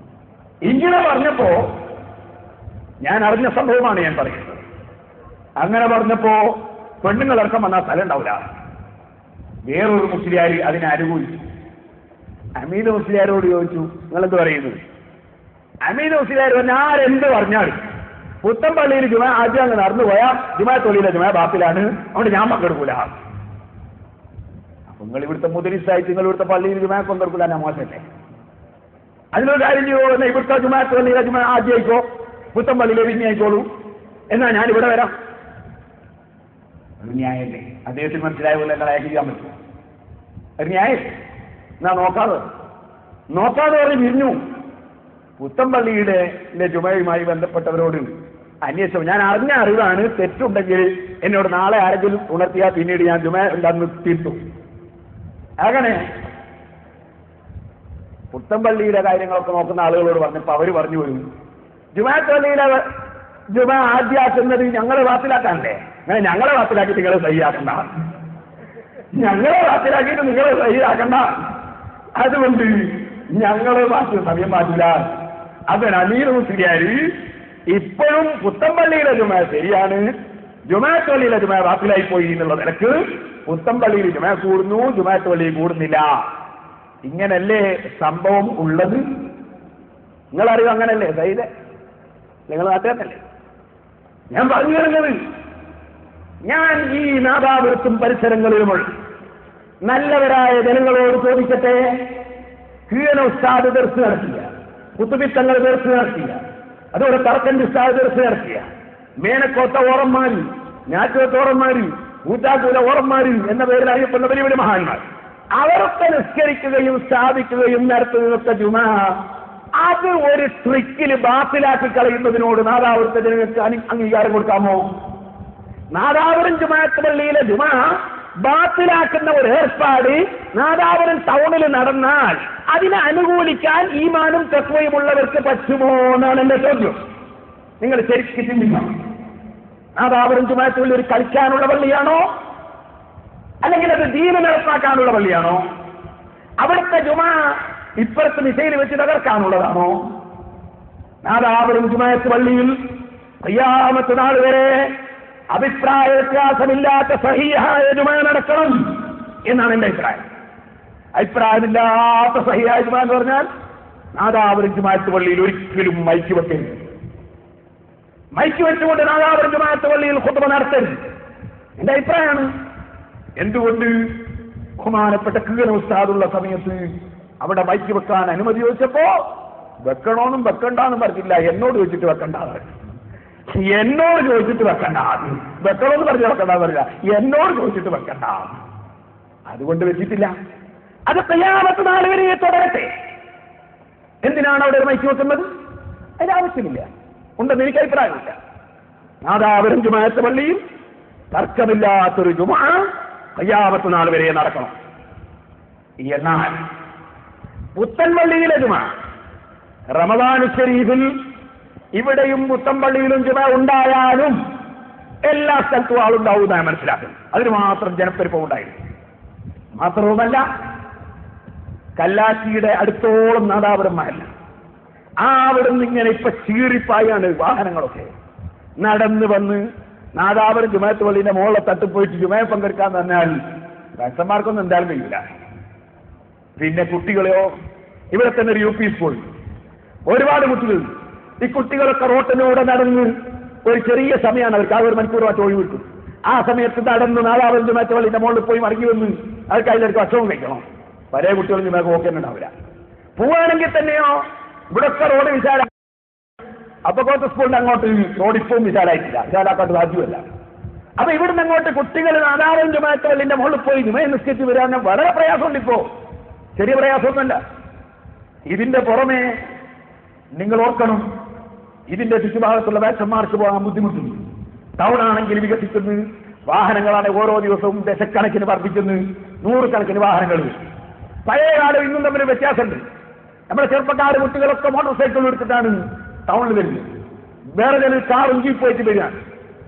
ഇങ്ങനെ പറഞ്ഞപ്പോ ഞാൻ അറിഞ്ഞ സംഭവമാണ് ഞാൻ പറയുന്നത്. അങ്ങനെ പറഞ്ഞപ്പോ പെണ്ണുങ്ങളടക്കം വന്നാൽ സ്ഥലം ഉണ്ടാവില്ല. വേറൊരു മുസ്ലിയാർ അതിനെ അനുകൂലിച്ചു. അമീദ് മുസ്ലിയാരോട് ചോദിച്ചു, നിങ്ങളെന്ത് പറയുന്നത്? അമീദ് മുസ്ലിയാർ ആരെന്ത് പറഞ്ഞാലും പുത്തൻപള്ളിയിൽ ജുമാ ആദ്യം അങ്ങ് നടന്നു പോയാൽ ജുമാഅത്ത് പള്ളിയിലെ ജുമാ ബാത്തിലാണ്, അതുകൊണ്ട് ഞാൻ പങ്കെടുക്കൂല. അപ്പൊ നിങ്ങൾ ഇവിടുത്തെ മുദരിസായിട്ട് നിങ്ങൾ ഇവിടുത്തെ പള്ളിയിൽ ജുമാ പങ്കെടുക്കൂല, ഞാൻ മോശമല്ലേ? അതിനൊരു കാര്യം ചെയ്യോ, എന്നാൽ ഇവിടുത്തെ ജുമാഅത്ത് പള്ളിയിലെ ജുമാ ആദ്യം ആയിക്കോ, പുത്തൻപള്ളിയിലെ പിന്നെ ആയിക്കോളൂ, എന്നാ ഞാൻ ഇവിടെ വരാം. ഒരു ന്യായമല്ലേ? അദ്ദേഹത്തിന് മനസ്സിലായ പോലെ ഞങ്ങൾ അയക്കാൻ പറ്റും. ഒരു ന്യായം എന്നാ നോക്കാതെ പറഞ്ഞ് പിരിഞ്ഞു. പുത്തൻപള്ളിയുടെ ജുമയുമായി ബന്ധപ്പെട്ടവരോട് അന്വേഷിച്ചു. ഞാൻ അറിഞ്ഞ അറിവാണ്, തെറ്റുണ്ടെങ്കിൽ എന്നോട് നാളെ ആരെങ്കിലും ഉണർത്തിയാൽ പിന്നീട് ഞാൻ ജുമ ഉണ്ടാന്ന് തീർത്തു. അങ്ങനെ പുത്തൻപള്ളിയുടെ കാര്യങ്ങളൊക്കെ നോക്കുന്ന ആളുകളോട് പറഞ്ഞപ്പോ അവര് പറഞ്ഞു വരും, ജുമാഅത്ത് പള്ളിയിലെ ജുമ ആദ്യമാക്കുന്നത് ഞങ്ങളെ വാത്തിലാക്കാണ്ടേ? അങ്ങനെ ഞങ്ങളെ വാത്തിലാക്കിയിട്ട് നിങ്ങളെ സഹിയാക്കണ്ട, ഞങ്ങളെ വാത്തിലാക്കിയിട്ട് നിങ്ങളെ സഹിയാക്കണ്ട, അതുകൊണ്ട് ഞങ്ങളെ വാക്ക് സമയം മാറ്റില്ല. അതിന് അമീർ മുസ്ലിയാര് ഇപ്പോഴും പുത്തൻപള്ളിയിലെ ജുമ ശരിയാണ്, ജുമാഅത്ത് പള്ളിയിലെ ജുമ വാത്തിലായി പോയി എന്നുള്ള നിലക്ക് പുത്തൻപള്ളിയിൽ ജുമ കൂടുന്നു, ജുമാഅത്ത് പള്ളിയിൽ കൂടുന്നില്ല. ഇങ്ങനല്ലേ സംഭവം ഉള്ളത്? നിങ്ങളറിയോ? അങ്ങനല്ലേ സൈദേ? നിങ്ങൾ നാട്ടുകാരനല്ലേ? ഞാൻ പറഞ്ഞു വരുന്നത്, ഞാൻ ഈ നാദാപുരത്തും പരിസരങ്ങളിലുമുള്ള നല്ലവരായ ജനങ്ങളോട് ചോദിക്കട്ടെ, കീഴന ഉസ്താദ് ദർസ് നടത്തിയ, കുത്തുബിത്തങ്ങൾ ദർസ് നടത്തിയ, അതുപോലെ തറക്കൻ്റെ ഉസ്താദ് ദർസ് നടത്തിയ, മേനക്കോത്ത ഓറന്മാര്, ഞാറ്റുവത്ത ഓറന്മാര്, ഊറ്റാക്കൂല ഓറന്മാര് എന്ന പേരിൽ അറിയപ്പെടുന്ന വലിയ വലിയ മഹാന്മാർ, അവരൊക്കെ നിസ്കരിക്കുകയും സ്ഥാപിക്കുകയും നടത്തുന്നതൊക്കെ ജുമാ, അത് ഒരു ട്രിക്കിൽ ബാത്തിലാക്കി കളയുന്നതിനോട് നാദാപുരത്തെ ജനങ്ങൾക്ക് അംഗീകാരം കൊടുക്കാമോ? നാദാപുരം ജുമാഅത്ത് പള്ളിയിലെ ജുമാ ബാത്തിലാക്കുന്ന ഒരു ഏർപ്പാട് നാദാപുരം ടൗണിൽ നടന്നാൽ അതിനെ അനുകൂലിക്കാൻ ഈമാനും തഖ്വയുമുള്ളവർക്ക് പറ്റുമോ എന്നാണ് എന്റെ ചോദ്യം. നിങ്ങൾ ശരിക്കും ചിന്തിക്കണം. നാദാപുരം ജുമാഅത്ത് പള്ളി ഒരു കളിക്കാനുള്ള പള്ളിയാണോ? അല്ലെങ്കിൽ അത് ദീന നടപ്പാക്കാനുള്ള പള്ളിയാണോ? അവിടുത്തെ ജുമാ ഇപ്പുറത്ത് മിസൈൽ വെച്ച് തകർക്കാനുള്ളതാണോ? നാദാപുരം ജുമാഅത്ത് പള്ളിയിൽ ഖിയാമത്ത് നാൾ വരെ അഭിപ്രായ വ്യത്യാസമില്ലാത്ത സഹീഹായ ജുമാ നടക്കണം എന്നാണ് എന്റെ അഭിപ്രായം. അഭിപ്രായമില്ലാത്ത സഹീഹായ ജുമാ എന്ന് പറഞ്ഞാൽ നാദാപുരം ജുമാഅത്ത് പള്ളിയിൽ ഒരിക്കലും മൈക്ക് വെക്കരുത്. മൈക്ക് വെച്ചുകൊണ്ട് നാദാപുരം ജുമാഅത്ത് പള്ളിയിൽ ഖുത്ബ നടത്തരുത് എന്റെ അഭിപ്രായമാണ്. എന്തുകൊണ്ട്? ബഹുമാനപ്പെട്ട കീഴ ഉസ്താദുള്ള സമയത്ത് അവിടെ മൈക്ക് വെക്കാൻ അനുമതി ചോദിച്ചപ്പോ വെക്കണോന്നും വെക്കണ്ടെന്നും പറഞ്ഞില്ല. എന്നോട് ചോദിച്ചിട്ട് വെക്കണ്ട, എന്നോട് ചോദിച്ചിട്ട് വെക്കണ്ട. വെക്കണമെന്ന് പറഞ്ഞ് വെക്കണ്ടെന്ന് പറഞ്ഞില്ല, എന്നോട് ചോദിച്ചിട്ട് വെക്കണ്ട. അതുകൊണ്ട് വെച്ചിട്ടില്ല. അത് ഖിയാമത്ത് നാൾ വരെ തുടരട്ടെ. എന്തിനാണ് അവിടെ ഒരു മൈക്ക് വെക്കുന്നത്? അതിന് ആവശ്യമില്ല. ഉണ്ടെന്ന് എനിക്ക് അഭിപ്രായമില്ല. നാദാപുരം ജുമാഅത്ത് പള്ളിയിൽ തർക്കമില്ലാത്തൊരു ജുമാ ഖിയാമത്ത് നാൾ വരെ നടക്കണം. എന്നാൽ പുത്തൻപള്ളിയിലെ ജുമാ റമദാൻ ശരീഫിൽ ഇവിടെയും പുത്തൻപള്ളിയിലും ജുമാ ഉണ്ടായാലും എല്ലാ സ്ഥലത്തും ആളുണ്ടാവും എന്നാണ് മനസ്സിലാക്കുന്നത്. അതിന് മാത്രം ജനപ്പെരുപ്പം ഉണ്ടായിരുന്നു. മാത്രവുമല്ല, കല്ലാച്ചിയുടെ അടുത്തോളം നാദാപുരം മഹല്ല, അവിടുന്ന് ഇങ്ങനെ ഇപ്പൊ ചീറിപ്പായാണ് വാഹനങ്ങളൊക്കെ നടന്ന് വന്ന് നാദാപുരം ജുമാഅത്ത് പള്ളിയുടെ മുകളിലെ തട്ടിൽ പോയിട്ട് ജുമയെ പങ്കെടുക്കാൻ പറഞ്ഞാൽ ഭക്തന്മാർക്കൊന്നും എന്തായാലും കഴിയില്ല. പിന്നെ കുട്ടികളെയോ, ഇവിടെ തന്നെ ഒരു UP സ്കൂൾ, ഒരുപാട് കുട്ടികൾ, ഈ കുട്ടികളൊക്കെ റോട്ടിലൂടെ നടന്ന് ഒരു ചെറിയ സമയമാണ് അവർക്ക്, ആ 1 മണിക്കൂർ മാറ്റം ഒഴിവ് കിട്ടും. ആ സമയത്ത് നടന്ന് നാദാപുരം ജുമാഅത്ത് പള്ളിയുടെ മുകളിൽ പോയി മടങ്ങി വന്ന് അവർക്ക് അതിലേക്ക് ഭക്ഷണവും കഴിക്കണം. പല കുട്ടികളും ജുമക്ക് ഓക്കെന്നുണ്ടാവില്ല. പോവുകയാണെങ്കിൽ തന്നെയോ ഇവിടൊക്കെ റോഡ് വിശാല, അപ്പുറത്തെ സ്കൂളിന്റെ അങ്ങോട്ട് റോഡ് ഇപ്പവും വിശാലായിട്ടില്ല, വിശാലാക്കാട്ട് സാധ്യമല്ല. അപ്പൊ ഇവിടുന്ന് അങ്ങോട്ട് കുട്ടികൾ നാദാപുരം ജുമാഅത്ത് പള്ളിന്റെ മുകളിൽ പോയി ജുമയെ നിസ്കരിച്ച് വരാൻ വളരെ പ്രയാസമുണ്ട്. ഇപ്പോ ചെറിയ പ്രയാസമൊന്നുമല്ല. ഇതിന്റെ പുറമെ നിങ്ങൾ ഓർക്കണം, ഇതിന്റെ ചുറ്റുഭാഗത്തുള്ള വേഷന്മാർക്ക് പോകാൻ ബുദ്ധിമുട്ടുണ്ട്. ടൗൺ ആണെങ്കിൽ വികസിക്കുന്നു, വാഹനങ്ങളാണ് ഓരോ ദിവസവും ദശക്കണക്കിന് വർദ്ധിക്കുന്നു, 100 കണക്കിന് വാഹനങ്ങൾ. പഴയ കാലം ഇന്നും തമ്മിൽ വ്യത്യാസമുണ്ട്. നമ്മുടെ ചെറുപ്പക്കാർ കുട്ടികളൊക്കെ മോട്ടോർ സൈക്കിൾ എടുത്തിട്ടാണ് ടൗണിൽ വരുന്നത്. വേറെ ചില കാറും ജീപ്പായിട്ട് വരിക.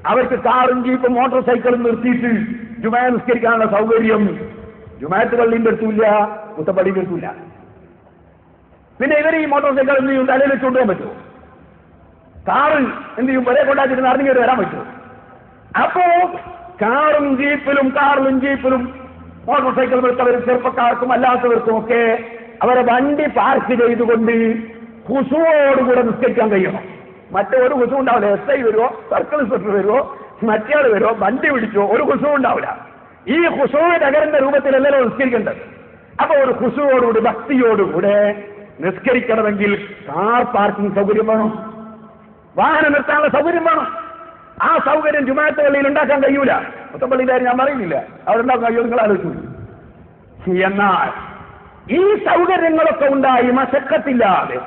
അവർക്ക് കാറും ജീപ്പും മോട്ടോർ സൈക്കിളും നിർത്തിയിട്ട് ജുമാ നിസ്കരിക്കാനുള്ള സൗകര്യം ജുമാഅത്ത് പള്ളിന്റെ അടുത്തില്ല, പുത്തപ്പള്ളിന്റെ അടുത്തില്ല. പിന്നെ ഇവർ ഈ മോട്ടോർ സൈക്കിൾ എന്ത് ചെയ്യും? തലയിൽ വെച്ച് കൊണ്ടുപോകാൻ പറ്റുമോ? കാറ് എന്ത് ചെയ്യും? വരെ കൊണ്ടാച്ചിട്ട് അറിഞ്ഞിട്ട് വരാൻ പറ്റുമോ? അപ്പോ കാറും ജീപ്പിലും മോട്ടോർ സൈക്കിൾ വെച്ചവരും ചെറുപ്പക്കാർക്കും അല്ലാത്തവർക്കും ഒക്കെ അവരെ വണ്ടി പാർക്ക് ചെയ്തുകൊണ്ട് ഹുസുവോടുകൂടെ നിസ്കരിക്കാൻ കഴിയണം. മറ്റൊരു ഹുസു ഉണ്ടാവില്ല. SI വരുമോ, സർക്കിൾ ഇൻസ്പെക്ടർ വരുമോ, മറ്റേയാൾ വരുമോ, വണ്ടി പിടിച്ചോ, ഒരു ഹുസു ഉണ്ടാവില്ല. ഈ ഹുസു നഗരന്റെ രൂപത്തിലല്ലല്ലോ നിസ്കരിക്കേണ്ടത്. അപ്പൊ ഒരു ഹുസുവോടുകൂടി ഭക്തിയോടുകൂടെ നിസ്കരിക്കണമെങ്കിൽ കാർ പാർക്കിംഗ് സൗകര്യം വേണം, വാഹനം നിർത്താനുള്ള സൗകര്യം വേണം. ആ സൗകര്യം ജുമാഅത്ത് പള്ളിയിൽ ഉണ്ടാക്കാൻ കഴിയൂല. പുത്തപ്പള്ളിയിലാരും ഞാൻ പറയുന്നില്ല, അവിടെ ഉണ്ടാക്കാൻ കഴിയുമോ നിങ്ങൾ ആലോചിച്ചു. എന്നാൽ ഈ സൗകര്യങ്ങളൊക്കെ ഉണ്ടായി മശക്കത്തില്ലാതെ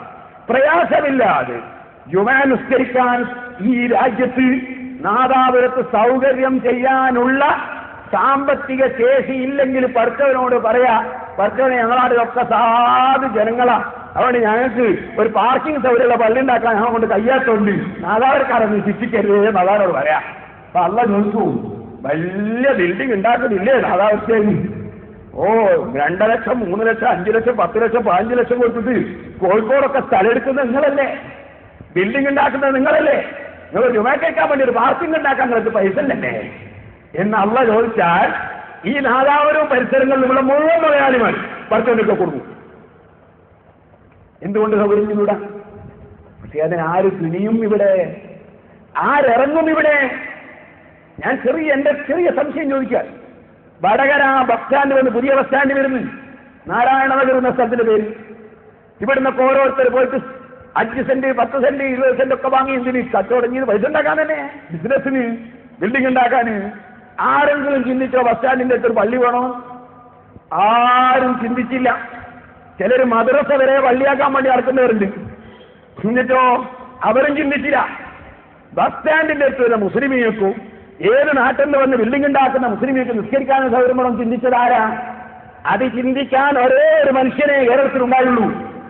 പ്രയാസമില്ലാതെ ജുമാ നിസ്കരിക്കാൻ ഈ രാജ്യത്ത് നാദാപുരത്ത് സൗകര്യം ചെയ്യാനുള്ള സാമ്പത്തിക ശേഷി ഇല്ലെങ്കിൽ പടച്ചവനോട് പറയാ, പടച്ചവനെ ഞങ്ങളാടൊക്കെ സാധു ജനങ്ങളാ, അതുകൊണ്ട് ഞങ്ങൾക്ക് ഒരു പാർക്കിംഗ് സൗകര്യമുള്ള പള്ളി ഉണ്ടാക്കാൻ ഞങ്ങൾ കൊണ്ട് കയ്യാത്തോണ്ട് നാദാപുരക്കാരൊന്നും ശിക്ഷിക്കരുതേ നാദാനോട് പറയാ. അപ്പൊ അല്ല ചോദിച്ചു, വലിയ ബിൽഡിംഗ് ഉണ്ടാക്കുന്നില്ലേ നാദാപുരത്തേന്? 2 ലക്ഷം 3 ലക്ഷം 5 ലക്ഷം 10 ലക്ഷം 15 ലക്ഷം കൊടുത്തിട്ട് കോഴിക്കോടൊക്കെ സ്ഥലം എടുക്കുന്നത് നിങ്ങളല്ലേ? ബിൽഡിംഗ് ഉണ്ടാക്കുന്നത് നിങ്ങളല്ലേ? നിങ്ങൾ ജുമാ കേൾക്കാൻ വേണ്ടി ഒരു പാർക്കിംഗ് ഉണ്ടാക്കാൻ നിങ്ങൾക്ക് പൈസ ഇല്ലല്ലേ എന്ന് അള്ള ചോദിച്ചാൽ ഈ നാദാപുരം പരിസരങ്ങളിൽ ഇവിടെ മുഴുവൻ മലയാളിമാർ പറിച്ചോണ്ടൊക്കെ കൊടുക്കും. എന്തുകൊണ്ട് സൗകര്യം ചെയ്യൂടാ? പക്ഷെ അതിനാര് തുനിയും ഇവിടെ? ആരിറങ്ങും ഇവിടെ? ഞാൻ എന്റെ ചെറിയ സംശയം ചോദിക്കാൻ, വടകര ബസ് സ്റ്റാൻഡ് വന്ന് പുതിയ ബസ് സ്റ്റാൻഡ് വരുന്നു, നാരായണനഗർ എന്ന സ്ഥലത്തിന്റെ പേര്. ഇവിടുന്നൊക്കെ ഓരോരുത്തർ പോയിട്ട് 5 സെന്റ് 10 സെന്റ് 20 സെന്റ് ഒക്കെ വാങ്ങി എന്തിന്? കച്ചവടം ചെയ്ത് പൈസ ഉണ്ടാക്കാൻ തന്നെ, ബിസിനസ്സിന്, ബിൽഡിംഗ് ഉണ്ടാക്കാന്. ആരെങ്കിലും ചിന്തിച്ചോ ബസ് സ്റ്റാൻഡിന്റെ അടുത്തൊരു പള്ളി വേണോ? ആരും ചിന്തിച്ചില്ല. ചിലർ മദ്രസ വരെ പള്ളിയാക്കാൻ വേണ്ടി നടക്കുന്നവരുണ്ട്. ചിന്തിച്ചോ? അവരും ചിന്തിച്ചില്ല. ബസ് സ്റ്റാൻഡിന്റെ അടുത്ത് വരുന്ന മുസ്ലിമീക്കും ഏത് നാട്ടിൽ നിന്ന് വന്ന് ബിൽഡിംഗ് ഉണ്ടാക്കുന്ന മുസ്ലിമീക്ക് നിസ്കരിക്കാനും സൗകര്യം വേണം ചിന്തിച്ചതാരാ? അത് ചിന്തിക്കാൻ ഒരേ ഒരു മനുഷ്യനെ കേരളത്തിലുണ്ടായുള്ളൂ.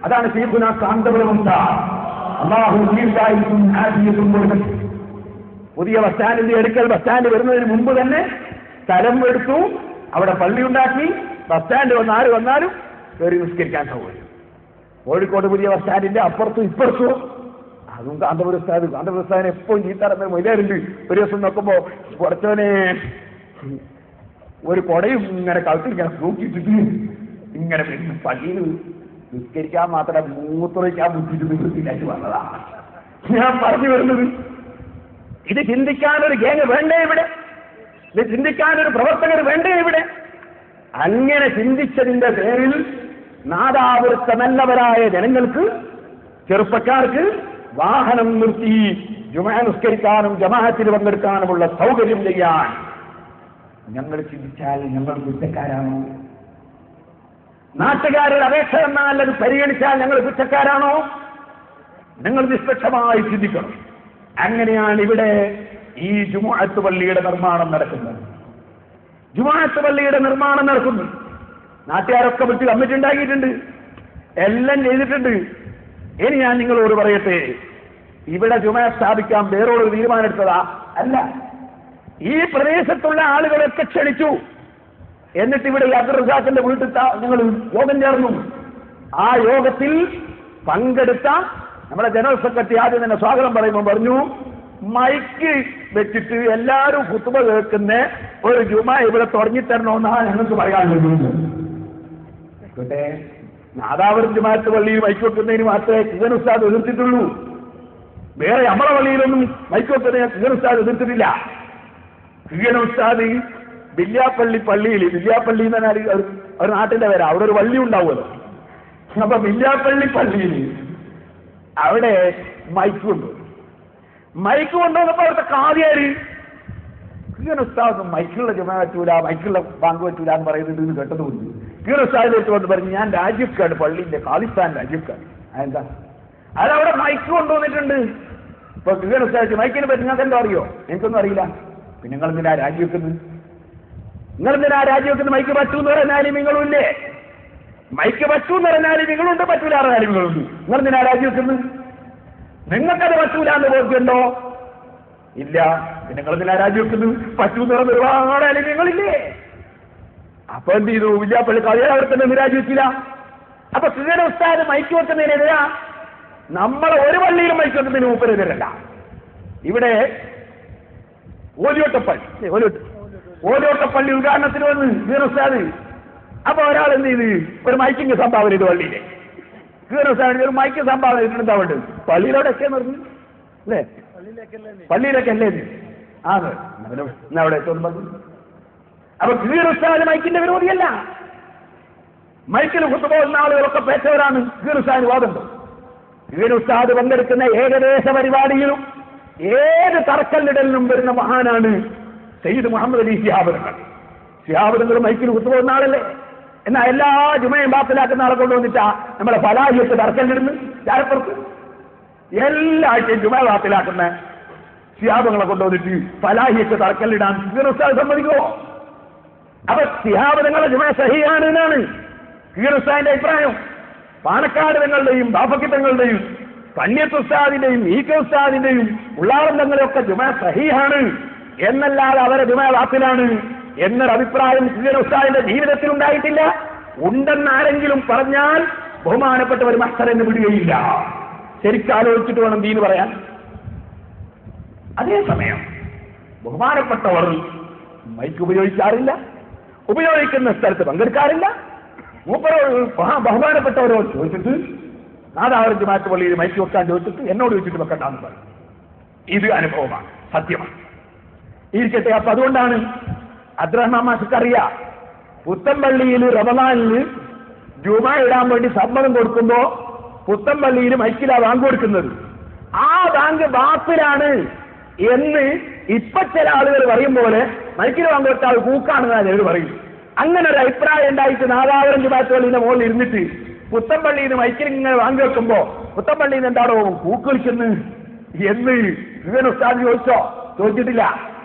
അതാണ് ശൈഖുനാ കാന്തപുരം അല്ലാഹു ദീർഘായുസ്സും ആഫിയത്തും കൊടുക്കട്ടെ. പുതിയ ബസ് സ്റ്റാൻഡിന്റെ അടുക്കൽ ബസ് സ്റ്റാൻഡ് വരുന്നതിന് മുമ്പ് തന്നെ സ്ഥലം എടുത്തു, അവിടെ പള്ളി ഉണ്ടാക്കി, ബസ് സ്റ്റാൻഡ് വന്ന് ആര് വന്നാലും കയറി നിസ്കരിക്കാൻ സൗകര്യം. കോഴിക്കോട് പുതിയ ബസ് സ്റ്റാൻഡിന്റെ അപ്പുറത്തും ഇപ്പുറത്തും അതും കാന്തപുരസ്ഥാനം എപ്പോഴും ചീത്തറന്ന മൊയിലുണ്ട്. ഒരു ദിവസം നോക്കുമ്പോ കുറച്ചവനെ ഒരു കൊടയും ഇങ്ങനെ കളത്തിൽ ഇങ്ങനെ തൂക്കിയിട്ടിട്ട് ഇങ്ങനെ പള്ളിയിൽ നിസ്കരിക്കാൻ മാത്രം മൂത്രയ്ക്കാൻ ബുദ്ധിട്ട് നിവൃത്തിയിലായിട്ട് വന്നതാണ് ഞാൻ പറഞ്ഞു വരുന്നത്. ഇത് ചിന്തിക്കാനൊരു ഗേങ് വേണ്ടേ ഇവിടെ? ഇത് ചിന്തിക്കാനൊരു പ്രവർത്തകർ വേണ്ടേ ഇവിടെ? അങ്ങനെ ചിന്തിച്ചതിന്റെ പേരിൽ നാദാപുരത്തെ നല്ലവരായ ജനങ്ങൾക്ക്, ചെറുപ്പക്കാർക്ക് വാഹനം നിർത്തി ജുമാ നിസ്കരിക്കാനും ജമാഅത്തിൽ പങ്കെടുക്കാനുമുള്ള സൗകര്യം ചെയ്യാൻ ഞങ്ങൾ ചിന്തിച്ചാൽ ഞങ്ങൾ കുറ്റക്കാരാണോ? നാട്ടുകാരുടെ അപേക്ഷ എന്നാൽ അത് പരിഗണിച്ചാൽ ഞങ്ങൾ കുറ്റക്കാരാണോ? നിങ്ങൾ നിഷ്പക്ഷമായി ചിന്തിക്കണം. അങ്ങനെയാണ് ഇവിടെ ഈ ജുമുഅത്ത് പള്ളിയുടെ നിർമ്മാണം നടക്കുന്നത്. ജുമുഅത്ത് പള്ളിയുടെ നിർമ്മാണം നടക്കുന്നു. നാട്ടുകാരൊക്കെ വിട്ട് കമ്മിറ്റി ഉണ്ടാക്കിയിട്ടുണ്ട്, എല്ലാം ചെയ്തിട്ടുണ്ട്. ഇനി ഞാൻ നിങ്ങളോട് പറയട്ടെ, ഇവിടെ ജുമുഅ സ്ഥാപിക്കാൻ വേറൊരു തീരുമാനം എടുത്തതാ അല്ല. ഈ പ്രദേശത്തുള്ള ആളുകളൊക്കെ ക്ഷണിച്ചു. എന്നിട്ട് ഇവിടെ അബ്ദുൾ റസാഖിന്റെ വീട്ടിൽ ഞങ്ങൾ യോഗം ചേർന്നു. ആ യോഗത്തിൽ പങ്കെടുത്ത നമ്മുടെ ജനറൽ സെക്രട്ടറി ആദ്യം തന്നെ സ്വാഗതം പറയുമ്പോൾ പറഞ്ഞു, മൈക്ക് വെച്ചിട്ട് എല്ലാവരും ഖുത്ബ കേൾക്കുന്ന ഒരു ജുമ ഇവിടെ തുടങ്ങിത്തരണമെന്നാണ് ഞങ്ങൾക്ക് പറയാൻ കഴിയുന്നത്. ആയിക്കോട്ടെ, നാദാപുരം ജുമാഅത്ത് പള്ളിയിൽ മൈക്ക് വെക്കുന്നതിന് മാത്രമേ കിസൻ ഉസ്താദ് എതിർത്തിട്ടുള്ളൂ. വേറെ നമ്മളെ പള്ളിയിലൊന്നും മൈക്ക് വെക്കുന്നതിന് കിസൻ ഉസ്താദ് എതിർത്തിട്ടില്ല. കിസൻ ഉസ്താദ് വില്യാപ്പള്ളി പള്ളിയിൽ, വില്യാപ്പള്ളി എന്ന് പറഞ്ഞാൽ ഒരു നാട്ടിന്റെ പേരാ, അവിടെ ഒരു പള്ളി ഉണ്ടാവുമല്ലോ. അപ്പൊ വില്യാപ്പള്ളി പള്ളിയിൽ അവിടെ മൈക്ക് കൊണ്ടുവന്നു. മൈക്ക് കൊണ്ടുവന്നപ്പോ അവിടുത്തെ കാതിയാര് കിസൻ ഉസ്താദ് മൈക്കുള്ള ജുമ പറ്റൂല, മൈക്കുള്ള ബാങ്ക് പറ്റൂല എന്ന് പറയുന്നുണ്ട് എന്ന് കേട്ടതുകൊണ്ട് കിസൻ ഉസ്താദിലേക്ക് വന്ന് പറഞ്ഞു, ഞാൻ രാജീവ്ക്കാട് പള്ളിന്റെ ഖാലിസ്ഥാൻ രാജീവ്ക്കാട്. അതെന്താ? അതവിടെ മൈക്ക് കൊണ്ടുവന്നിട്ടുണ്ട്. ഇപ്പൊ കിസൻ ഉസ്താദ് മൈക്കിനെ പറ്റി നിങ്ങൾക്ക് എന്താ അറിയോ? എനിക്കൊന്നും അറിയില്ല. പിന്നെ നിങ്ങൾ എന്തിനാ രാജിവെക്കുന്നത്? നിങ്ങൾ എന്തിനാ രാജിവെക്കുന്നത്? മൈക്ക് പറ്റൂന്ന് പറഞ്ഞാലും നിങ്ങളും ഇല്ലേ? മൈക്ക് പറ്റൂന്ന് പറഞ്ഞാലും നിങ്ങളുണ്ട്, പറ്റൂല പറഞ്ഞാലും നിങ്ങളുണ്ട്. നിങ്ങൾ എന്തിനാ രാജിവെക്കുന്നത്? നിങ്ങൾക്കത് പറ്റൂല എന്ന് ബോധ്യമുണ്ടോ? ഇല്ല. പിന്നെ നിങ്ങൾ എന്തിനാ രാജിവെക്കുന്നത്? പറ്റൂന്ന് പറഞ്ഞ ഒരുപാട് ആരും നിങ്ങളില്ലേ? അപ്പൊ എന്ത് ചെയ്തു? വില്യാപ്പള്ളി കളിയാൽ അവർ തന്നെ രാജിവെച്ചില്ല. അപ്പൊ കിസൻ ഉസ്താദ് മൈക്ക് വെക്കുന്നതിനെതിരാ. നമ്മളെ ഒരു പള്ളിയിലും മൈക്ക് വെക്കുന്നതിന് മൂപ്പരെതിരല്ല. ഇവിടെ ഓരോട്ടപ്പള്ളി ഉദ്ഘാടനത്തിന് വന്ന് കിസൻ ഉസ്താദ്. അപ്പൊ ഒരാൾ എന്ത് ചെയ്ത് ഒരു മൈക്കിങ് സംഭാവന ചെയ്തു പള്ളിയിലെ. കിസൻ ഉസ്താദിന് ഒരു മൈക്ക് സംഭാവന ചെയ്തിട്ടുണ്ടാ വേണ്ട പള്ളിയിലോടൊക്കെ പറഞ്ഞു അല്ലേ? പള്ളിയിലൊക്കെ അല്ലേ? ആണ് അവിടെ പറഞ്ഞു. അപ്പൊ കിസൻ ഉസ്താദ് മൈക്കിന്റെ വിരോധിയല്ല. മൈക്കിൽ കുത്തുപോകുന്ന ആളുകളൊക്കെ പേച്ചവരാണ്. കിസൻ ഉസ്താദിന് വാദമുണ്ട്. കിസൻ ഉസ്താദ് പങ്കെടുക്കുന്ന ഏകദേശ പരിപാടിയിലും ഏത് തറക്കല്ലിടലിനും വരുന്ന മഹാനാണ് സയ്യിദ് മുഹമ്മദ് അലി ശിഹാബ് തങ്ങൾ. ശിഹാബ് തങ്ങൾ മൈക്കിൽ കുത്തുപോകുന്ന ആളല്ലേ? എന്നാൽ എല്ലാ ജുമയും ബാത്തിലാക്കുന്ന ആളെ കൊണ്ടുവന്നിട്ടാ നമ്മളെ ഫലാഹിയത്ത് തറക്കല്ലിടുന്നു. ചാരപ്പുറത്ത് എല്ലാ ആഴ്ചയും ജുമ ബാത്തിലാക്കുന്ന ശിഹാബുകളെ കൊണ്ടുവന്നിട്ട് ഫലാഹിയത്ത് തറക്കല്ലിടാൻ കിസൻ ഉസ്താദ് സമ്മതിക്കുമോ? അപ്പൊ ശിഹാബ് തങ്ങളുടെ ജുമ സഹിയാണ് എന്നാണ് കിസൻ ഉസ്താദിന്റെ അഭിപ്രായം. പാണക്കാട് തങ്ങളുടെയും ബാഫക്കി തങ്ങളുടെയും കണ്യത്ത് ഉസ്താദിന്റെയും ഈക്ക ഉസ്താദിന്റെയും ഉള്ളാളം തങ്ങളെയൊക്കെ ജുമ സഹീഹാണ് എന്നല്ലാതെ അവരെ ജുമ ബാത്തിലാണ് എന്നൊരു അഭിപ്രായം കിസൻ ഉസ്താദിന്റെ ജീവിതത്തിൽ ഉണ്ടായിട്ടില്ല. ഉണ്ടെന്നാരെങ്കിലും പറഞ്ഞാൽ ബഹുമാനപ്പെട്ടവർ മഹ്ശറിന് വിടുകയില്ല. ശരിക്കാലോചിച്ചിട്ട് വേണം ദീന് പറയാൻ. അതേസമയം ബഹുമാനപ്പെട്ടവർ മൈക്ക് ഉപയോഗിക്കാറില്ല, ഉപയോഗിക്കുന്ന സ്ഥലത്ത് പങ്കെടുക്കാറില്ല. ബഹുമാനപ്പെട്ടവരോട് ചോദിച്ചിട്ട് നാദാപുരം ജുമാഅത്ത് പള്ളിയിൽ മൈക്ക് വെക്കാൻ ചോദിച്ചിട്ട് എന്നോട് ചോദിച്ചിട്ട് വെക്കണ്ടെന്ന് പറയും. ഇത് അനുഭവമാണ്, സത്യമാണ്. ഇരിക്കട്ടെ. അപ്പൊ അതുകൊണ്ടാണ് അബ്ദുറഹ്മാൻ മാഷക്കറിയാം, പുത്തൻപള്ളിയിൽ റമദാനിൽ ജുമ ഇടാൻ വേണ്ടി സമ്മതം കൊടുക്കുമ്പോ പുത്തൻപള്ളിയിൽ മൈക്കിലാ ബാങ്ക് കൊടുക്കുന്നത്. ആ ബാങ്ക് ബാത്തിലാണ് എന്ന് ഇപ്പൊ ചില ആളുകൾ പറയും പോലെ മൈക്കിൽ ബാങ്ക് കൊടുത്താൽ കൂക്കാണെന്നാണ് ചിലർ പറയും. അങ്ങനെ ഒരു അഭിപ്രായം ഉണ്ടായിട്ട് നാദാപുരം ജുമാഅത്ത് പള്ളിയുടെ മുകളിൽ ഇരുന്നിട്ട് പുത്തൻപള്ളിയിൽ നിന്ന് മൈക്കിൽ ഇങ്ങനെ ബാങ്ക് വെക്കുമ്പോ പുത്തൻപള്ളിയിൽ നിന്ന് എന്താണോ കൂക്ക് വിളിക്കുന്നത് എന്ന് കിസൻ ഉസ്താദ് ചോദിച്ചോ? ചോദിച്ചിട്ടില്ല.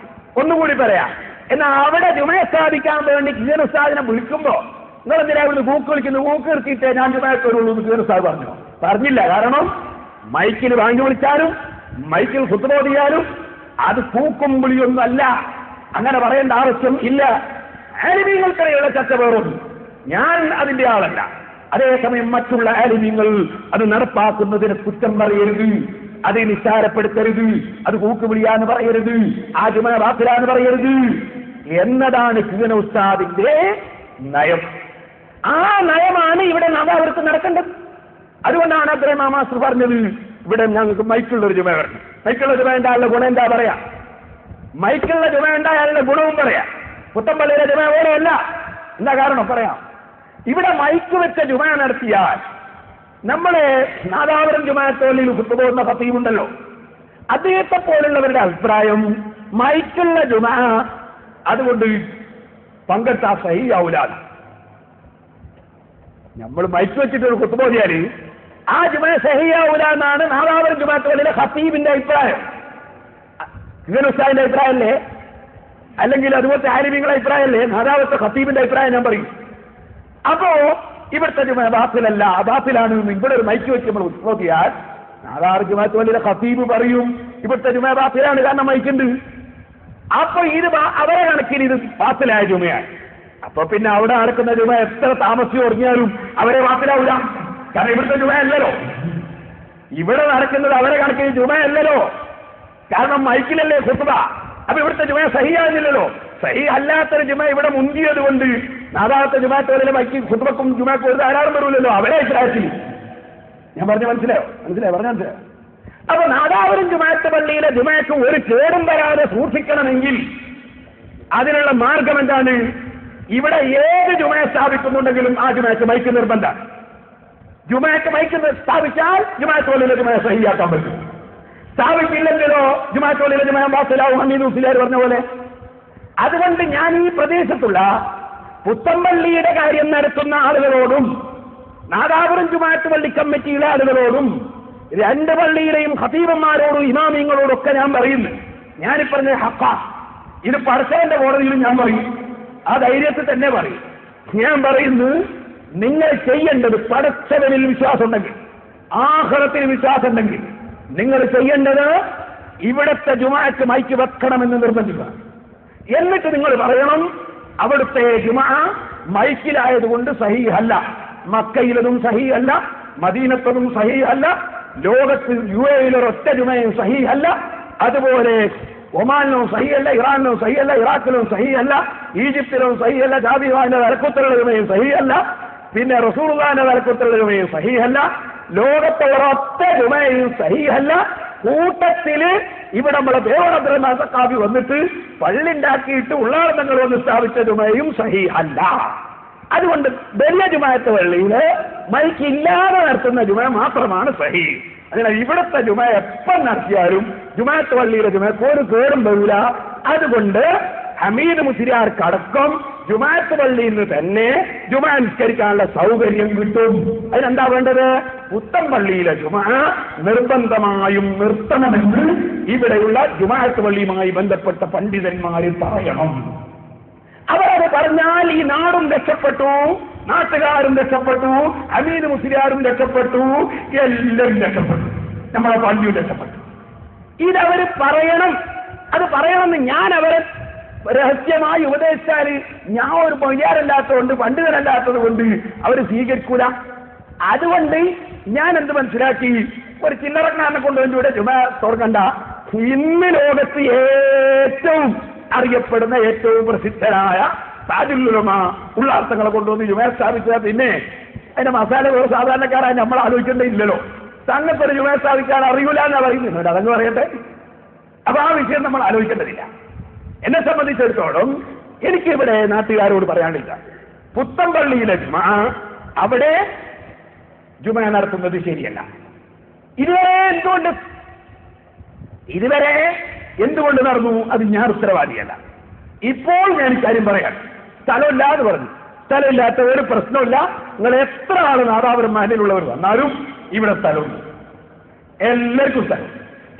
ഒന്നുകൂടി പറയാം. എന്നാൽ അവിടെ ജുമയെ സ്ഥാപിക്കാൻ വേണ്ടി കിസൻ ഉസ്താദിനെ വിളിക്കുമ്പോ നിങ്ങൾ എന്തിനാ ഇവിടുന്ന് കൂക്ക് വിളിക്കുന്നു? കൂക്ക് നിർത്തിയിട്ടേ ഞാൻ ജുമയ്ക്ക് വരുള്ളൂ എന്ന് കിസൻ ഉസ്താദ് പറഞ്ഞു? പറഞ്ഞില്ല. കാരണം മൈക്കിൽ ബാങ്ക് വിളിച്ചാലും മൈക്കിൽ ഖുത്ബ ഓതിയാലും അത് കൂക്കും വിളിയൊന്നും അല്ല. അങ്ങനെ പറയേണ്ട ആവശ്യം ഇല്ല. ആലിമീങ്ങൾക്കിടയിലുള്ള ചർച്ച വേറും. ഞാൻ അതിന്റെ ആളല്ല. അതേസമയം മറ്റുള്ള ആലിമീങ്ങൾ അത് നടപ്പാക്കുന്നതിന് കുറ്റം പറയരുത്, അത് നിസ്സാരപ്പെടുത്തരുത്, അത് കൂക്കുവിളിയാന്ന് പറയരുത്, ആ ജുമ ബാത്തിലാന്ന് പറയരുത് എന്നതാണ് കിഴന ഉസ്താദിന്റെ നയം. ആ നയമാണ് ഇവിടെ നാദാപുരത്ത് നടക്കേണ്ടത്. അതുകൊണ്ടാണ് അബ്ദുറഹ്മാൻ മാസ്റ്റർ പറഞ്ഞത് ഇവിടെ ഞങ്ങൾക്ക് മൈക്കുള്ളൊരു ജുമ വരണം. മൈക്കുള്ള ജുമ ഉണ്ടായാലുള്ള ഗുണം എന്താ പറയാ? മൈക്കുള്ള ജുമ ഉണ്ടായാലുള്ള ഗുണവും പറയാം. പുത്തമ്പള്ളിയിലെ ജുമ പോലെയല്ല. എന്താ കാരണം പറയാം. ഇവിടെ മൈക്ക് വെച്ച ജുമ നടത്തിയാൽ നമ്മളെ നാദാപുരം ജുമാഅത്തോലിൽ പോകുന്ന ഖതീബുണ്ടല്ലോ, അദ്ദേഹത്തെ പോലുള്ളവരുടെ അഭിപ്രായം മൈക്കുള്ള ജുമ അതുകൊണ്ട് പങ്കെടുത്താ സഹിയാവൂല. നമ്മൾ മൈക്ക് വെച്ചിട്ടൊരു കുത്തുപോയാല് ആ ജുമ സഹിയാവൂല എന്നാണ് നാദാപുരം ജുമാഅത്തോലിലെ ഖതീബിന്റെ അഭിപ്രായം. ഇവൻ ഉസ്താദിന്റെ അഭിപ്രായമല്ലേ? അല്ലെങ്കിൽ അതുപോലത്തെ ആലിമീങ്ങളുടെ അഭിപ്രായമല്ലേ? നാദാപുരത്തെ ഖതീബിന്റെ അഭിപ്രായം ഞാൻ പറയും. അപ്പോ ഇവിടുത്തെ ജുമ ബാത്തിലല്ല, ബാത്തിലാണ്. ഇവിടെ ഒരു മൈക്ക് വെച്ച് നമ്മൾ നോക്കിയാൽ നാദാപുരം ജുമാഅത്തോലിലെ ഖതീബ് പറയും ഇവിടുത്തെ ജുമ ബാത്തിലാണ്, കാരണം മൈക്കുണ്ട്. അപ്പൊ ഇത് അവരെ കണക്കിന് ഇത് ബാത്തിലായ ജുമയാണ്. അപ്പൊ പിന്നെ അവിടെ നടക്കുന്ന ജുമ എത്ര താമസിച്ച് ഉറങ്ങിയാലും അവരെ ബാത്തിലാവില്ല. കാരണം ഇവിടുത്തെ ജുമ അല്ലല്ലോ. ഇവിടെ നടക്കുന്നത് അവരെ കണക്കിന് ജുമ അല്ലല്ലോ, കാരണം മൈക്കിലല്ലേ ഖുത്ബ. അപ്പൊ ഇവിടുത്തെ ജുമ സഹിയാകുന്നില്ലല്ലോ. സഹി അല്ലാത്തൊരു ജുമ ഇവിടെ മുന്തിയത് കൊണ്ട് നാദാപുരത്തെ ജുമാഅത്തോലിലെ മൈക്ക് ഖുത്ബക്കും ജുമക്കും ഒരു ധാരാളം വരില്ലല്ലോ അവരെ അഭിപ്രായത്തിൽ. ഞാൻ പറഞ്ഞ മനസ്സിലായോ? പറഞ്ഞ മനസ്സിലായോ? അപ്പൊ നാദാപുരം ജുമാഅത്ത് പള്ളിയിലെ ജുമയ്ക്ക് ഒരു കേടും വരാതെ സൂക്ഷിക്കണമെങ്കിൽ അതിനുള്ള മാർഗം എന്താണ്? ഇവിടെ ഏത് ജുമ സ്ഥാപിക്കുന്നുണ്ടെങ്കിലും ആ ജുമയ്ക്ക് മൈക്ക് നിർബന്ധമാണ്. ജുമയ്ക്ക് മൈക്ക് സ്ഥാപിച്ചാൽ ജുമാഅത്തോലിലെ ജുമ സഹിയാക്കാൻ പറ്റും. സ്ഥാപിക്കില്ലെങ്കിലോ ജുമാഅത്തോലിലെ ജുമ ബാത്തിലാവും, ഹമീദ് മുസ്ലിയാർ പറഞ്ഞ പോലെ. അതുകൊണ്ട് ഞാൻ ഈ പ്രദേശത്തുള്ള പുത്തമ്പള്ളിയുടെ കാര്യം നടത്തുന്ന ആളുകളോടും നാദാപുരം ജുമാഅത്ത് പള്ളി കമ്മിറ്റിയിലെ ആളുകളോടും രണ്ട് പള്ളിയിലെയും ഖതീബന്മാരോടും ഇമാമിങ്ങളോടും ഒക്കെ ഞാൻ പറയുന്നു, ഞാനിപ്പറഞ്ഞ ഹക്ക ഇത് പടച്ചവന്റെ കോടതിയിലും ഞാൻ പറയും, ആ ധൈര്യത്തിൽ തന്നെ പറയും. ഞാൻ പറയുന്നു, നിങ്ങൾ ചെയ്യേണ്ടത് പടച്ചവനിൽ വിശ്വാസം ഉണ്ടെങ്കിൽ, ആഖിറത്തിൽ വിശ്വാസം ഉണ്ടെങ്കിൽ നിങ്ങൾ ചെയ്യേണ്ടത് ഇവിടത്തെ ജുമാഅത്ത് മൈക്ക് വെക്കണമെന്ന് നിർബന്ധിക്കുക. എന്നിട്ട് നിങ്ങൾ പറയണം അവിടുത്തെ ജുമ മൈക്കിലായതുകൊണ്ട് സഹീഹല്ല, മക്കയിലതും സഹീഹല്ല, മദീനത്തതും സഹീഹല്ല, ലോകത്ത് UAE-യിലൊരൊറ്റ ജുമയും സഹീഹല്ല, അതുപോലെ ഒമാനിലും സഹിയല്ല, ഇറാനിലും സഹിയല്ല, ഇറാഖിലും സഹിയല്ല, ഈജിപ്തിലും സഹിയല്ല, ജാബിവാന്റെ തലക്കുത്തുള്ള ജുമയും സഹിയല്ല, പിന്നെ റസൂലുള്ളാഹിന്റെ തലക്കുത്തുള്ള ജുമയും സഹീഹല്ല, ലോകത്തെ ഒരൊറ്റ ജുമയും സഹീഹല്ല. കൂട്ടത്തില് ഇവിടെ നമ്മളെ ദേവനദ്രനാഥക്കാവി വന്നിട്ട് പള്ളിണ്ടാക്കിയിട്ട് ഉള്ളാടങ്ങൾ വന്ന് സ്ഥാപിച്ച ജുമയും സഹീഹല്ല. അതുകൊണ്ട് വലിയ ജുമാഅത്ത് പള്ളിയില് മൈക്ക് ഇല്ലാതെ നടത്തുന്ന ജുമ മാത്രമാണ് സഹീഹ്. അതിനാൽ ഇവിടുത്തെ ജുമ എപ്പം നടത്തിയാലും ജുമാഅത്ത് പള്ളിയിലെ ജുമക്ക് ഒരു കേടും വരില്ല. അതുകൊണ്ട് ഹമീദ് മുസ്ലിയാർക്കടക്കം ജുമാഅത്ത് പള്ളിയിൽ നിന്ന് തന്നെ ജുമ അനുഷ്കരിക്കാനുള്ള സൗകര്യം കിട്ടും. അതിനെന്താ വേണ്ടത്? പുത്തമ്പള്ളിയിലെ ജുമ നിർബന്ധമായും നിർത്തണമെന്ന് ഇവിടെയുള്ള ജുമാഅത്ത് പള്ളിയുമായി ബന്ധപ്പെട്ട പണ്ഡിതന്മാർ പറയണം. അവരത് പറഞ്ഞാൽ ഈ നാടും രക്ഷപ്പെട്ടു, നാട്ടുകാരും രക്ഷപ്പെട്ടു, ഹമീദ് മുസ്ലിയാരും രക്ഷപ്പെട്ടു, എല്ലാവരും രക്ഷപ്പെട്ടു, നമ്മളെ പള്ളിയും രക്ഷപ്പെട്ടു. ഇതവർ പറയണം. അത് പറയണമെന്ന് ഞാൻ അവരെ രഹസ്യമായി ഉപദേശിച്ചാൽ ഞാൻ ഒരു മൊയ്യാരല്ലാത്തതുകൊണ്ട്, പണ്ഡിതനല്ലാത്തത് കൊണ്ട് അവർ സ്വീകരിക്കൂല. അതുകൊണ്ട് ഞാൻ എന്ത് മനസ്സിലാക്കി, ഒരു ചില്ലറക്കാരനെ കൊണ്ടുവന്നിവിടെ ജുമ തുടങ്ങണ്ട. ഇന്ന് ലോകത്ത് ഏറ്റവും അറിയപ്പെടുന്ന ഏറ്റവും പ്രസിദ്ധനായ താജുൽ ഉലമ ഉള്ളാർത്ഥങ്ങളെ കൊണ്ടുവന്ന് ജുമ സ്ഥാപിച്ചാൽ പിന്നെ അതിന്റെ മസാല വേറെ സാധാരണക്കാരായ നമ്മൾ ആലോചിക്കേണ്ടതില്ലല്ലോ. തങ്ങൾക്കൊരു ജുമ സ്ഥാപിക്കാൻ അറിയൂല എന്നാ പറയുന്നുണ്ട്, അതങ്ങ് പറയട്ടെ. അപ്പൊ ആ വിഷയം നമ്മൾ ആലോചിക്കേണ്ടതില്ല. എന്നെ സംബന്ധിച്ചിടത്തോളം എനിക്കിവിടെ നാട്ടുകാരോട് പറയാനില്ല. പുത്തമ്പള്ളിയിലെ ജുമ അവിടെ ജുമ നടത്തുന്നത് ശരിയല്ല. ഇതുവരെ എന്തുകൊണ്ട് നടന്നു അത് ഞാൻ ഉത്തരവാദിയല്ല. ഇപ്പോൾ ഞാൻ കാര്യം പറയാം. സ്ഥലമില്ല എന്ന് പറഞ്ഞു. സ്ഥലമില്ലാത്ത ഒരു പ്രശ്നമില്ല. നിങ്ങൾ എത്ര ആള് നാദാപുരം മഹലിലുള്ളവർ വന്നാലും ഇവിടെ സ്ഥലമുണ്ട്, എല്ലാവർക്കും സ്ഥലം.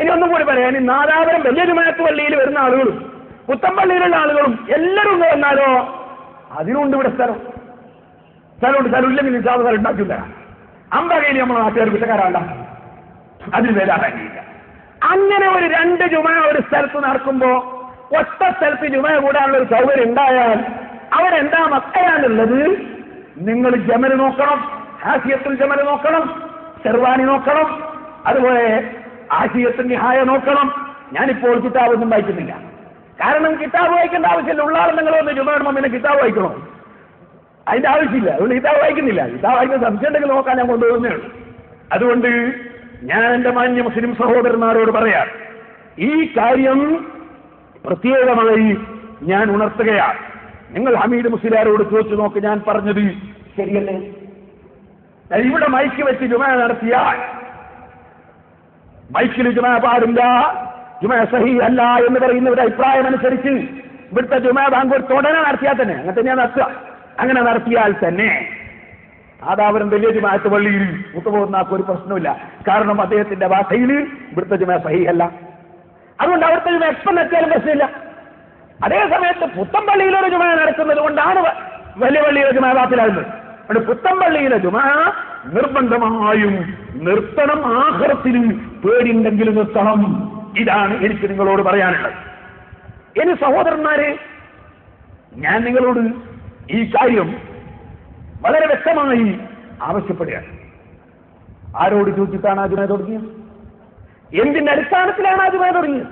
ഇനി ഒന്നും കൂടി പറയാൻ, ഈ നാദാപുരം വലിയ ജുമാഅത്ത് പള്ളിയിൽ വരുന്ന ആളുകളും പുത്തമ്പള്ളിയിലുള്ള ആളുകളും എല്ലാവരും വന്നാലോ അതിനുണ്ട് ഇവിടെ സ്ഥലമുണ്ട്. സ്ഥലമില്ലെങ്കിൽ നിസാദ് ഉണ്ടാക്കില്ല. അമ്പകയിൽ നമ്മളെ നാട്ടുകാർ കുറ്റക്കാരാണ്ട, അതിന് വേദാനില്ല. അങ്ങനെ ഒരു രണ്ട് ജുമ ഒരു സ്ഥലത്ത് നടക്കുമ്പോ ഒറ്റ സ്ഥലത്ത് ജുമ കൂടാനുള്ള ഒരു സൗകര്യം ഉണ്ടായാൽ അവിടെ എന്താ മക്കയാണുള്ളത്? നിങ്ങൾ ജമൽ നോക്കണം, ഹാസിയത്തുൽ ജമൽ നോക്കണം, ഷെർവാനി നോക്കണം, അതുപോലെ ആശിയത്തുൽ നിഹായ നോക്കണം. ഞാനിപ്പോൾ കിതാബൊന്നും വായിക്കുന്നില്ല, കാരണം കിതാബ് വായിക്കേണ്ട ആവശ്യമില്ല. ഉള്ള ആൾ നിങ്ങൾ വന്ന് ജുമ പിന്നെ കിതാബ് വായിക്കണോ? അതിന്റെ ആവശ്യമില്ല. അതുകൊണ്ട് കിതാബ് വായിക്കുന്നില്ല. കിതാബ് വായിക്കുന്ന സംശയം ഉണ്ടെങ്കിൽ നോക്കാൻ ഞാൻ കൊണ്ടുപോകുന്നേ ഉള്ളൂ. അതുകൊണ്ട് ഞാൻ എന്റെ മാന്യ മുസ്ലിം സഹോദരന്മാരോട് പറയാം, ഈ കാര്യം പ്രത്യേകമായി ഞാൻ ഉണർത്തുകയാണ്. നിങ്ങൾ ഹമീദ് മുസ്ലിയാരോട് ചോദിച്ചു നോക്ക്, ഞാൻ പറഞ്ഞത് ശരിയല്ലേ? ഇവിടെ മൈക്ക് വെച്ച് ജുമ നടത്തിയാൽ മൈക്കിൽ ജുമ പാടില്ല, ജുമ സഹി അല്ല എന്ന് പറയുന്നവരുടെ അഭിപ്രായം അനുസരിച്ച് ഇവിടുത്തെ ജുമ ബാങ്ക് തുടനെ നടത്തിയാൽ തന്നെ അങ്ങനെ തന്നെയാണ് നടത്തുക. അങ്ങനെ നടത്തിയാൽ തന്നെ ആദാവരം വലിയ ജുമാഅത്ത് പള്ളിയിൽ മുത്തുപോകുന്നാക്ക് ഒരു പ്രശ്നമില്ല. കാരണം അദ്ദേഹത്തിന്റെ ഭാഷയിൽ ഇവിടുത്തെ ജുമ സഹി അല്ല. അതുകൊണ്ട് അവിടുത്തെ ജുമ എപ്പം എത്തിയാലും പ്രശ്നമില്ല. അതേ സമയത്ത് പുത്തമ്പള്ളിയിലൊരു ജുമ നടക്കുന്നത് കൊണ്ടാണ് വലിയ പള്ളിയിലെ ജുമ ബാത്തിലാകുന്നത്. അവിടെ പുത്തമ്പള്ളിയിലെ ജുമ നിർബന്ധമായും നിർത്തണം, ആഖിറത്തിൽ പേടിയുണ്ടെങ്കിൽ നിർത്തണം. ഇതാണ് എനിക്ക് നിങ്ങളോട് പറയാനുള്ളത്. ഇനി സഹോദരന്മാരെ, ഞാൻ നിങ്ങളോട് ഈ കാര്യം വളരെ വ്യക്തമായി ആവശ്യപ്പെടുകയാണ്. ആരോട് ചോദിച്ചിട്ടാണ് ആ ജുമ തുടങ്ങിയത്? എന്തിന്റെ അടിസ്ഥാനത്തിലാണ് ആ ജുമ തുടങ്ങിയത്?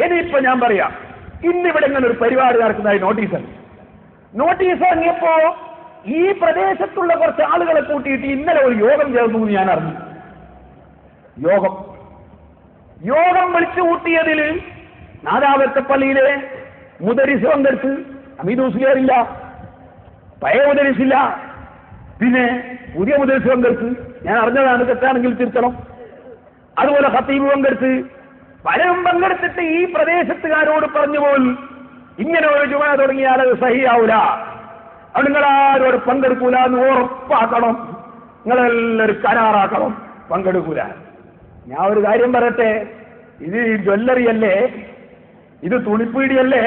ഇനിയിപ്പോ ഞാൻ പറയാം, ഇന്നിവിടെ ഇങ്ങനെ ഒരു പരിപാടി നടക്കുന്നതായി നോട്ടീസ് ഇറങ്ങിയപ്പോ ഈ പ്രദേശത്തുള്ള കുറച്ച് ആളുകളെ കൂട്ടിയിട്ട് ഇന്നലെ ഒരു യോഗം ചേർന്നു എന്ന് ഞാൻ അറിഞ്ഞു. യോഗം വിളിച്ചു കൂട്ടിയതിൽ നാദാവത്തെ പള്ളിയിലെ മുദരിസ് പങ്കെടുത്ത്. ഹമീദ് മുസ്ലിയാരില്ല, പഴയ മുദരിസില്ല, പിന്നെ പുതിയ മുദരിസ് പങ്കെടുത്ത്. ഞാൻ അറിഞ്ഞതാണ്, തെറ്റാണെങ്കിൽ തിരുത്തണം. അതുപോലെ ഖത്തീബ് പങ്കെടുത്ത്. പലരും പങ്കെടുത്തിട്ട് ഈ പ്രദേശത്തുകാരോട് പറഞ്ഞു പോൽ ഇങ്ങനെ ഒരു ജുമ തുടങ്ങിയാൽ അത് സഹിയാവൂല, അത് നിങ്ങളാരോട് പങ്കെടുക്കൂല എന്ന് ഉറപ്പാക്കണം, നിങ്ങളെല്ലാവരും കരാറാക്കണം, പങ്കെടുക്കൂല. ഞാൻ ഒരു കാര്യം പറയട്ടെ, ഇത് ജ്വല്ലറി അല്ലേ, ഇത് തുണിപ്പീടിയല്ലേ,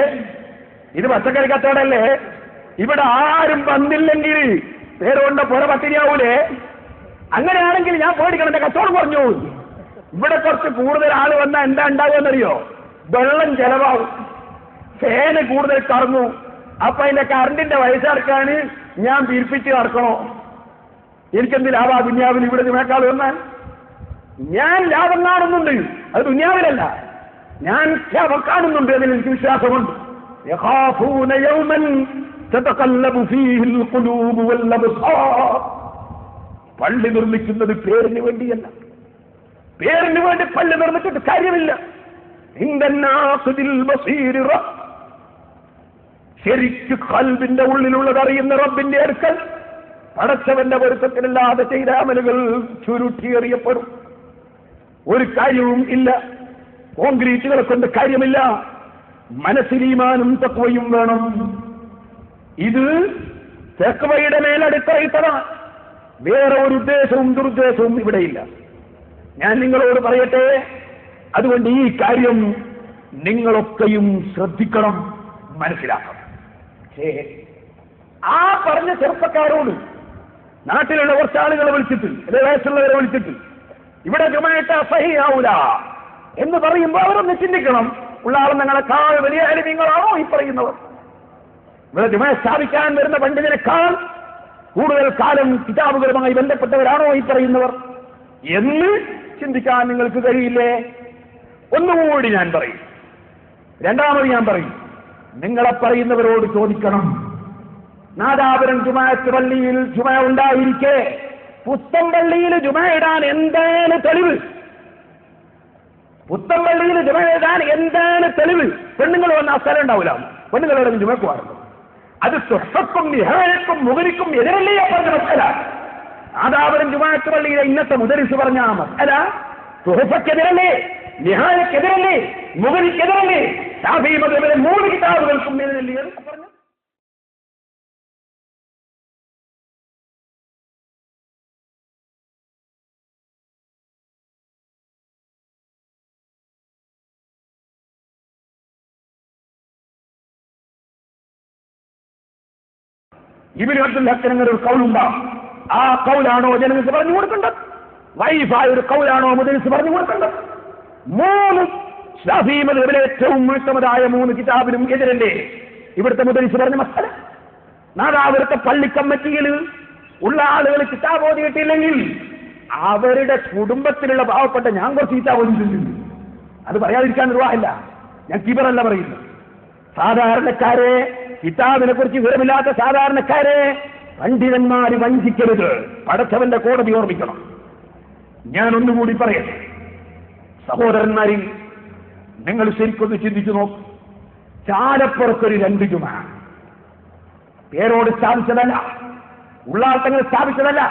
ഇത് പച്ചക്കറി കച്ചവടല്ലേ? ഇവിടെ ആരും വന്നില്ലെങ്കിൽ പേരുകൊണ്ട പുറ പട്ടിണിയാവൂലേ? അങ്ങനെയാണെങ്കിൽ ഞാൻ പേടിക്കണം, എന്റെ കച്ചവടം കുറഞ്ഞു. ഇവിടെ കുറച്ച് കൂടുതൽ ആള് വന്നാൽ എന്താ ഉണ്ടാകുമെന്നറിയോ? വെള്ളം ചെലവാകും, ഫാന് കൂടുതൽ കറങ്ങും. അപ്പൊ അതിന്റെ കറണ്ടിന്റെ പൈസ ഇറക്കാൻ ഞാൻ പിരിപ്പിച്ച് ഇറക്കണോ? എനിക്കെന്ത് ലാഭാ ദുനിയാവിൽ ഇവിടെ ജുമക്കാൾ വന്നാൽ? ഞാൻ ലാഭം കാണുന്നുണ്ട്, അത് ദുനിയാവിലല്ല, ഞാൻ ലാഭം കാണുന്നുണ്ട്, അതിൽ എനിക്ക് വിശ്വാസമുണ്ട്. പള്ളി നിർമ്മിക്കുന്നത് പേരിന് വേണ്ടിയല്ല. പേരിന് വേണ്ടി പള്ളി നിർമ്മിച്ചിട്ട് കാര്യമില്ല. ശരിക്ക് ഖൽബിന്റെ ഉള്ളിലുള്ളത് അറിയുന്ന റബ്ബിന്റെ അടുക്കൽ പടച്ചവന്റെ പൊരുത്തത്തിലല്ലാതെ ചെയ്ത അമലുകൾ ചുരുട്ടിയെറിയപ്പെടും. ഒരു കാര്യവും ഇല്ല, കോൺക്രീറ്റുകളെ കൊണ്ട് കാര്യമില്ല. മനസ്സിൽ ഈമാനും തഖ്വയും വേണം. ഇത് തഖ്വയുടെ മേലടിത്തറയിട്ടതാണ്, വേറെ ഒരു ഉദ്ദേശവും ദുരുദ്ദേശവും ഇവിടെയില്ല. ഞാൻ നിങ്ങളോട് പറയട്ടെ, അതുകൊണ്ട് ഈ കാര്യം നിങ്ങളൊക്കെയും ശ്രദ്ധിക്കണം, മനസ്സിലാക്കണം. ആ പറഞ്ഞ ചെറുപ്പക്കാരോട് നാട്ടിലുള്ള കുറച്ച് ആളുകളെ വിളിച്ചിട്ട്, വയസ്സുള്ളവരെ വിളിച്ചിട്ട് ഇവിടെ ജുമയിട്ട് അസഹിയാവൂല എന്ന് പറയുമ്പോൾ അവരൊന്ന് ചിന്തിക്കണം, ഉള്ള ആളും നിങ്ങളെക്കാൾ വലിയ നിങ്ങളാണോ ഈ പറയുന്നവർ? ഇവിടെ ജുമ സ്ഥാപിക്കാൻ വരുന്ന പണ്ഡിതനേക്കാൾ കൂടുതൽ കാലം കിതാബുകളുമായി ബന്ധപ്പെട്ടവരാണോ ഈ പറയുന്നവർ എന്ന് ചിന്തിക്കാൻ നിങ്ങൾക്ക് കഴിയില്ലേ? ഒന്നുകൂടി ഞാൻ പറയും, രണ്ടാമത് ഞാൻ പറയും, നിങ്ങളെ പറയുന്നവരോട് ചോദിക്കണം. നാദാപുരം ജുമാഅത്ത് പള്ളിയിൽ ജുമ ഉണ്ടായിരിക്കെ പുത്തമ്പള്ളിയിൽ ജുമ ഇടാൻ എന്താണ് തെളിവ്? പുത്തമ്പള്ളിയിൽ ജുമ ഇടാൻ എന്താണ് തെളിവ്? പെണ്ണുങ്ങൾ വന്ന ആ സ്ഥലം ഉണ്ടാവില്ല, പെണ്ണുങ്ങളുടെ ജുമക്ക് പാടുന്നു. അത് സുഹ്ഫക്കും നിഹായക്കും മുഗനിക്കും എതിരല്ലേ പറഞ്ഞ മസല. നാദാപുരം ജുമാഅത്ത് പള്ളിയിലെ ഇന്നത്തെ മുദരിസ് പറഞ്ഞ ആ മസല സുഹ്ഫക്കെതിരല്ലേ, നിഹായക്കെതിരല്ലേ, മുഗനിക്കെതിരല്ലേ, ശാഫിഈ മദ്ഹബിലെ 3 കിതാബുകൾക്കും എതിരല്ലേ എന്ന് പറഞ്ഞു. ഇബ്നു അബ്ദുൽ ഹഖ് ഒരു കൗലുണ്ടാവും. ആ കൗലാണോ ജനങ്ങൾക്ക് പറഞ്ഞു കൊടുക്കേണ്ടത്? വൈഫായ ഒരു കൗലാണോ മുദരിസ് പറഞ്ഞു കൊടുക്കേണ്ടത്? 3 ശാഫിഈ മദ്ഹബിലെ ഏറ്റവും മുഅ്തമദായ 3 കിതാബിനും എതിരല്ലേ? ഇവിടുത്തെ മുദരിസ് പറഞ്ഞ മസല. നാദാപുരത്തെ പള്ളി കമ്മിറ്റിയിൽ ഉള്ള ആളുകൾ കിതാബ് ഓതിയിട്ടില്ലെങ്കിൽ അവരുടെ കുടുംബത്തിലുള്ള പാവപ്പെട്ട ഞാൻ കുറച്ച് കിതാബ് ഓതിയിട്ടുണ്ട്. അത് പറയാതിരിക്കാൻ നിർവാഹമില്ല. ഞാൻ കിബറല്ല പറയുന്നു. സാധാരണക്കാരെ, കിതാബിനെ കുറിച്ച് വിവരമില്ലാത്ത സാധാരണക്കാരെ പണ്ഡിതന്മാര് വഞ്ചിക്കരുത്. പടച്ചവന്റെ കോടതി ഓർമ്മിക്കണം. ഞാൻ ഒന്നുകൂടി പറയട്ടെ സഹോദരന്മാരിൽ, നിങ്ങൾ ശരിക്കൊന്ന് ചിന്തിച്ചു നോക്കും. ചാലപ്പുറത്തൊരു 2 ജുമ പേരോട് സ്ഥാപിച്ചതല്ല, ഉള്ളാട്ടങ്ങൾ സ്ഥാപിച്ചതല്ല,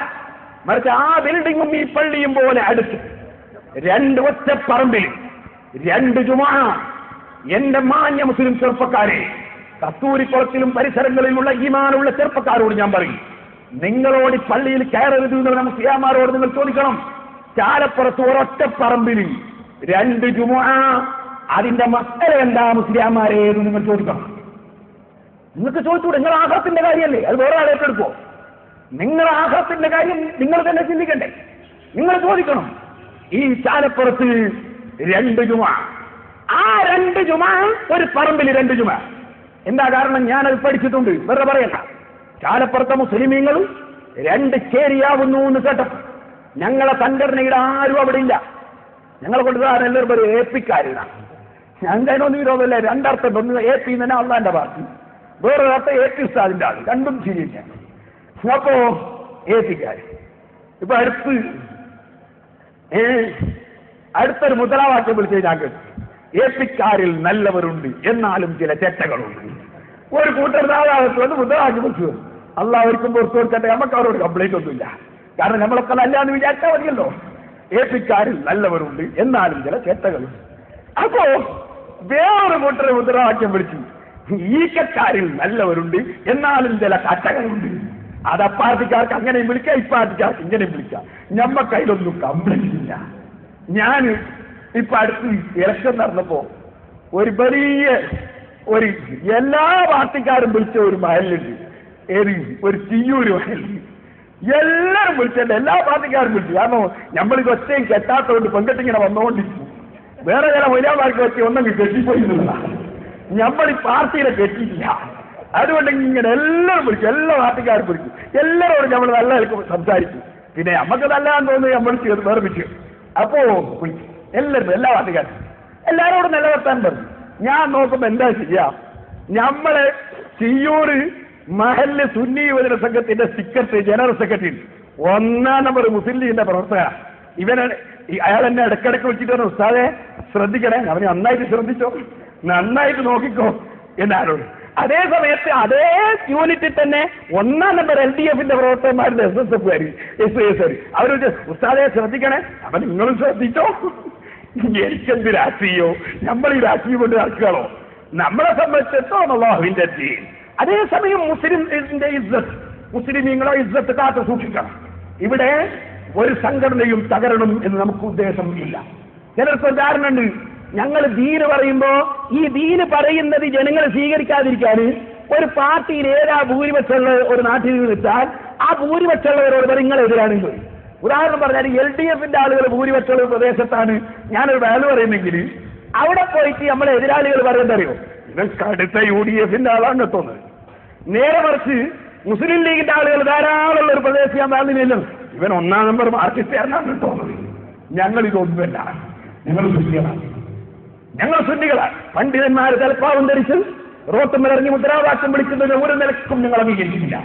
മറിച്ച് ആ ബിൽഡിങ്ങും ഈ പള്ളിയും പോലെ അടുത്ത് 2 ഒറ്റ പറമ്പിൽ 2 ജുമ. എന്റെ മാന്യ മുസ്ലിം ചെറുപ്പക്കാരെ, കസ്തൂരിക്കുളത്തിലും പരിസരങ്ങളിലുള്ള ഈമാനുള്ള ചെറുപ്പക്കാരോട് ഞാൻ പറയും, നിങ്ങളോട് പള്ളിയിൽ കയറരുത് എന്ന് നമുക്ക് മുസ്ലിയാമാരോട് നിങ്ങൾ ചോദിക്കണം. ചാലപ്പുറത്ത് ഒരൊറ്റ പറമ്പിൽ 2 ജുമ, അതിന്റെ മക്കളെ എന്താ മുസ്ലിയാമാരെ എന്ന് നിങ്ങൾ ചോദിക്കണം. നിങ്ങൾക്ക് ചോദിച്ചൂടെ? നിങ്ങൾ ആഹ്റത്തിന്റെ കാര്യമല്ലേ, അത് വേറെ ആളെ ഏറ്റെടുക്കോ? നിങ്ങൾ ആഹ്റത്തിന്റെ കാര്യം നിങ്ങൾ തന്നെ ചിന്തിക്കണ്ടേ? നിങ്ങൾ ചോദിക്കണം. ഈ ചാലപ്പുറത്ത് 2 ജുമ, ആ 2 ജുമ ഒരു പറമ്പിൽ 2 ജുമ. എന്താ കാരണം? ഞാനത് പഠിച്ചിട്ടുണ്ട്, വെറുതെ പറയല്ല. ചാലപ്പുറത്തെ മുസ്ലിമീങ്ങളും 2 ചേരിയാവുന്നു എന്ന് കേട്ടപ്പോൾ ഞങ്ങളെ സംഘടനയുടെ ആരും അവിടെ ഇല്ല. ഞങ്ങളെ കൊണ്ടുവരാൻ എല്ലാവരും ഒരു ഏപ്പിക്കാരാണ്. ഞങ്ങൾക്കൊന്നും വിരോധമല്ല. 2 അർത്ഥം. ഒന്ന് AP തന്നെ അള്ളാന്റെ പാർട്ടി, വേറൊരർത്ഥം AP ഉസ്താദിന്റെ ആള്, രണ്ടും ശരിയില്ല. അപ്പോ ഏപ്പിക്കാര് ഇപ്പൊ അടുത്തൊരു മുദ്രാവാക്യം വിളിച്ച് ഞാൻ കേട്ടു. ഏപ്പിക്കാരിൽ നല്ലവരുണ്ട്, എന്നാലും ചില ചെറ്റകളുണ്ട്. ഒരു കൂട്ടർ നാളാകത്ത് വന്ന് മുദ്രാവാക്യം വിളിച്ചു. അവർക്കും പുറത്തു കൊടുക്കട്ടെ, നമുക്ക് അവരോട് കംപ്ലൈന്റ് ഒന്നുമില്ല. കാരണം നമ്മളൊക്കെ നല്ലാന്ന് വിചാരിച്ചാൽ മതിയല്ലോ. ഏപ്പിക്കാരിൽ നല്ലവരുണ്ട്, എന്നാലും ചില ചെറ്റകളുണ്ട്. അപ്പോ വേറൊരു കൂട്ടർ മുദ്രാവാക്യം വിളിച്ചു. ഈക്കക്കാരിൽ നല്ലവരുണ്ട്, എന്നാലും ചില കറ്റകളുണ്ട്. അത് അപ്പാർട്ടിക്കാർക്ക് അങ്ങനെയും വിളിക്കാം, ഇപ്പാർട്ടിക്കാർക്ക് ഇങ്ങനെയും വിളിക്കാം. ഞമ്മക്കതിലൊന്നും കംപ്ലൈന്റ് ഇല്ല. ഞാൻ ഇപ്പൊ അടുത്ത് ഇലക്ഷൻ നടന്നപ്പോ ഒരു വലിയ എല്ലാ പാർട്ടിക്കാരും വിളിച്ച ഒരു മഹലുണ്ട്. ഒരു ചിയ്യൂര് മഹൽ. എല്ലാരും വിളിച്ചല്ലേ, എല്ലാ പാർട്ടിക്കാരും വിളിച്ചു. കാരണം നമ്മളിത് ഒറ്റയും കെട്ടാത്തോണ്ട് പെൺകെട്ടിങ്ങനെ വന്നുകൊണ്ടിരിക്കും. വേറെ ചില മൊയ്യാമാർക്ക് വെച്ച് ഒന്നെങ്കിൽ കെട്ടിപ്പോയി എന്നുള്ളതാണ്. നമ്മൾ ഈ പാർട്ടിയിലെ കെട്ടിയില്ല. അതുകൊണ്ട് ഇങ്ങനെ എല്ലാവരും വിളിക്കും, എല്ലാ പാർട്ടിക്കാരും വിളിക്കും. എല്ലാവരോടും നമ്മൾ നല്ല സംസാരിക്കും. പിന്നെ നമുക്ക് നല്ലതാന്ന് തോന്നുന്നു നമ്മൾ വേർപിച്ചു. അപ്പോ വിളിക്കും എല്ലാവരും, എല്ലാ പാർട്ടിക്കാരും എല്ലാവരോടും നല്ല വർത്താൻ പറഞ്ഞു. ഞാൻ നോക്കുമ്പോ എന്താ ചെയ്യാ, നമ്മള് ചിയ്യൂര് മഹല്ല് സുന്നി യുവജന സംഘത്തിന്റെ സെക്രട്ടറി, ജനറൽ സെക്രട്ടറി, 1ാം നമ്പർ മുസ്ലിം ലീഗിന്റെ പ്രവർത്തക. അയാൾ എന്നെ ഇടയ്ക്കിടയ്ക്ക് വിളിച്ചിട്ട് പറഞ്ഞു, ഉസ്താദെ ശ്രദ്ധിക്കണേ, അവന് നന്നായിട്ട് ശ്രദ്ധിച്ചോ, നന്നായിട്ട് നോക്കിക്കോ എന്നാരോട്. അതേ സമയത്ത് അതേ യൂണിറ്റിൽ തന്നെ 1ാം നമ്പർ LDFന്റെ പ്രവർത്തകന്മാരുടെ SSF അവര് ഉസ്താദെ ശ്രദ്ധിക്കണേ. അപ്പൊ നിങ്ങളും ശ്രദ്ധിച്ചോ. എനിക്കെന്ത് രാഷ്ട്രീയോ, നമ്മൾ ഈ രാഷ്ട്രീയം കൊണ്ട് നടക്കുകയാണോ? നമ്മളെ സംബന്ധിച്ചിടത്തോളം അല്ലാഹുവിന്റെ ദീൻ. അതേസമയം മുസ്ലിമിന്റെ ഇസ്സത്ത്, മുസ്ലിമീങ്ങളെ ഇസ്സത്ത് കാത്തു സൂക്ഷിക്കണം. ഇവിടെ ഒരു സംഘടനയും തകരണം എന്ന് നമുക്ക് ഉദ്ദേശം ഇല്ല. ചിലർക്ക് ധാരണയുണ്ട്, ഞങ്ങൾ ദീന് പറയുമ്പോ ഈ ദീന് പറയുന്നത് ജനങ്ങളെ സ്വീകരിക്കാതിരിക്കാൻ ഒരു പാർട്ടിയിൽ ഏതാ ഭൂരിപക്ഷമുള്ള ഒരു നാട്ടിൽ വെച്ചാൽ ആ ഭൂരിപക്ഷമുള്ളവരോട് പറയും നിങ്ങളെതിരാണെങ്കിൽ. ഉദാഹരണം പറഞ്ഞാൽ LDFന്റെ ആളുകൾ ഭൂരിപക്ഷമുള്ള പ്രദേശത്താണ് ഞാനൊരു വാല്യൂ പറയുന്നെങ്കിൽ അവിടെ പോയിട്ട് നമ്മളെ എതിരാളികൾ പറയുന്നറിയോ, ഇവൻ കടുത്ത UDFന്റെ ആളാണ് തോന്നുന്നത്. നേരെ മറിച്ച് മുസ്ലിം ലീഗിന്റെ ആളുകൾ ധാരാളമുള്ള ഒരു പ്രദേശം ഞാൻ വാല്യൂല്ലോ, ഇവൻ 1ാം നമ്പർ മാർക്കിസ്റ്റേറിനാണ് തോന്നുന്നത്. ഞങ്ങൾ ഇതൊന്നുമല്ല, ഞങ്ങൾ സുന്നികളാണ്. ഞങ്ങൾ സുന്നികളാണ്. പണ്ഡിതന്മാർ തലപ്പാവും ധരിച്ച് റോട്ടുമിറങ്ങി മുദ്രാവാക്യം വിളിക്കുന്നത് ഒരു നിലക്കും ഞങ്ങൾ അംഗീകരിക്കുന്നില്ല.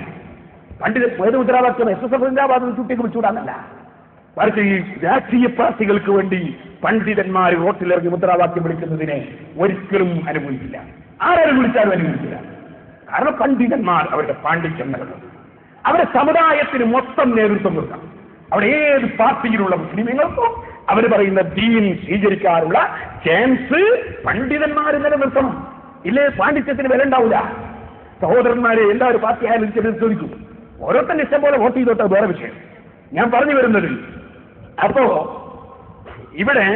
ഏത് മുദ്രാവാക്യം SSF ജിന്ദാബാദ് ചുട്ടിക്ക് വിളിച്ചുകൂടാന്നല്ല, മറിച്ച് ഈ രാഷ്ട്രീയ പാർട്ടികൾക്ക് വേണ്ടി പണ്ഡിതന്മാർ റോട്ടിലിറങ്ങി മുദ്രാവാക്യം വിളിക്കുന്നതിനെ ഒരിക്കലും അനുകൂലിക്കില്ല. ആരും വിളിച്ചാലും അനുകൂലിക്കില്ല. കാരണം പണ്ഡിതന്മാർ അവരുടെ പാണ്ഡിത്യം നൽകുന്നത് അവരുടെ സമുദായത്തിന് മൊത്തം നേതൃത്വം കൊടുക്കണം. അവിടെ ഏത് പാർട്ടിയിലുള്ള മുസ്ലിമീങ്ങൾക്കും അവർ പറയുന്ന ദീൻ സ്വീകരിക്കാനുള്ള ചാൻസ് പണ്ഡിതന്മാർ നിലനിർത്തണം. ഇല്ലേ പാണ്ഡിത്യത്തിന് വില ഉണ്ടാവില്ല. സഹോദരന്മാരെ, എല്ലാവരും പാർട്ടി ആയാലും ചോദിക്കും, ഓരോരുത്തരുടെ ഇഷ്ടം പോലെ വോട്ട് ചെയ്തോട്ടെ, വേറെ വിഷയം. ഞാൻ പറഞ്ഞു വരുന്നത്, അപ്പോ ഇവിടെ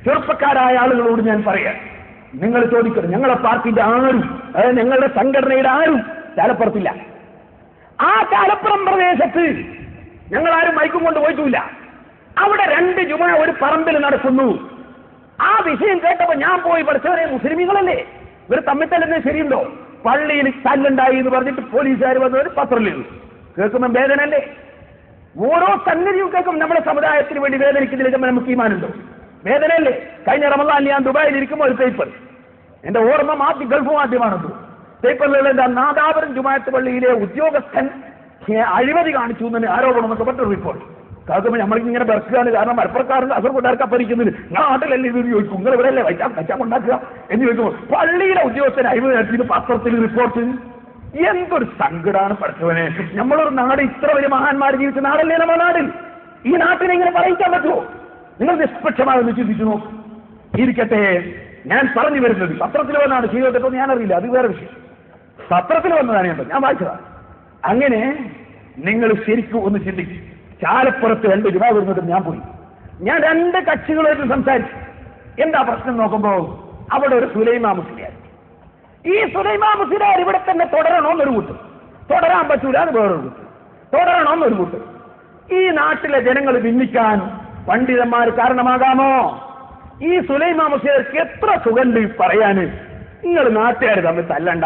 ചെറുപ്പക്കാരായ ആളുകളോട് ഞാൻ പറയാം, നിങ്ങൾ ചോദിക്കണം, ഞങ്ങളെ പാർട്ടിന്റെ ആരും, അതായത് ഞങ്ങളുടെ സംഘടനയുടെ ആരും ചാലപ്പുറത്തില്ല. ആ ചാലപ്പുറം പ്രദേശത്ത് ഞങ്ങളാരും മൈക്കും കൊണ്ട് പോയിട്ടില്ല. അവിടെ 2 ജുമ ഒരു പറമ്പിൽ നടക്കുന്നു. ആ വിഷയം കേട്ടപ്പോ ഞാൻ പോയി പഠിച്ചവരെ, മുസ്ലിമീങ്ങളല്ലേ, ഇവർ തമ്മിൽ തന്നെ ശരിയുണ്ടോ? പള്ളിയിൽ തല്ലുണ്ടായി എന്ന് പറഞ്ഞിട്ട് പോലീസുകാർ വന്നവർ പത്രത്തിൽ കേൾക്കുമ്പോൾ വേദനല്ലേ? ഓരോ സംഗതിയും കേൾക്കും. നമ്മുടെ സമുദായത്തിന് വേണ്ടി വേദനിക്കുന്നതിലേക്ക് നമുക്ക് ഈമാനുണ്ടോ? വേദനയല്ലേ? കഴിഞ്ഞ റമദാനിൽ ഞാൻ ദുബായിൽ ഇരിക്കുമ്പോൾ ഒരു പേപ്പർ, എന്റെ ഓർമ്മ ഗൾഫ് മാധ്യമാണത്. പേപ്പറിലുള്ള എന്താ, നാദാപുരം ജുമാഅത്ത് പള്ളിയിലെ ഉദ്യോഗസ്ഥൻ അഴിമതി കാണിച്ചു എന്ന് ആരോപണം എന്നൊക്കെ പറഞ്ഞൊരു റിപ്പോർട്ട് കേൾക്കുമ്പോൾ നമ്മളിങ്ങനെ ബർക്കുകയാണ്. കാരണം മലപ്പുറക്കാർക്ക് അസർക്കൊണ്ടാർക്കാ ഭരിക്കുന്നത്, നാട്ടിലല്ലേ ഇത് ചോദിക്കും, നിങ്ങൾ ഇവിടെയല്ലേ വൈറ്റാൻ ഉണ്ടാക്കുക എന്ന് ചോദിക്കുമ്പോൾ പള്ളിയിലെ ഉദ്യോഗസ്ഥൻ അഴിമതി നടത്തിയത് പത്രത്തിൽ റിപ്പോർട്ട്. എന്തൊരു സങ്കടമാണ് പഠിച്ചവനെ. നമ്മളൊരു നാട്, ഇത്ര വലിയ മഹാന്മാർ ജീവിച്ച നാടല്ലേ നമ്മുടെ നാട്. ഈ നാട്ടിനെ ഇങ്ങനെ പറയിക്കാൻ പറ്റുമോ? നിങ്ങൾ നിഷ്പക്ഷമാണെന്ന് ചിന്തിച്ചു നോക്കും. ഇരിക്കട്ടെ, ഞാൻ പറഞ്ഞു വരുന്നത് പത്രത്തിൽ വന്നാണ്, ജീവിതത്തിൽ ഞാനറിയില്ല, അത് വേറെ വിഷയം. പത്രത്തിൽ വന്നതാണ് ഞാൻ വായിച്ചതാണ്. അങ്ങനെ നിങ്ങൾ ശരിക്കും ഒന്ന് ചിന്തിക്കും. ചാലപ്പുറത്ത് 2 ജുമാ വരുന്നത് ഞാൻ പോയി. ഞാൻ 2 കക്ഷികളായിട്ട് സംസാരിച്ചു. എന്താ പ്രശ്നം നോക്കുമ്പോൾ അവിടെ ഒരു സുലൈമാ മുസ്ലിയാർ. ഈ സുലൈമാ മുസ്ലിയാർ ഇവിടെ തന്നെ തുടരണമെന്നൊരു കൂട്ടം, തുടരാൻ പറ്റൂല എന്ന് വേറൊരു കൂട്ടം, തുടരണമെന്നൊരു കൂട്ടം. ഈ നാട്ടിലെ ജനങ്ങൾ ഭിന്നിക്കാൻ പണ്ഡിതന്മാർ കാരണമാകാമോ? ഈ സുലൈമാ മുസ്ലിയാർക്ക് എത്ര സുഖണ്ട് പറയാന്. നിങ്ങൾ നാട്ടുകാർ തമ്മിൽ തല്ലണ്ട,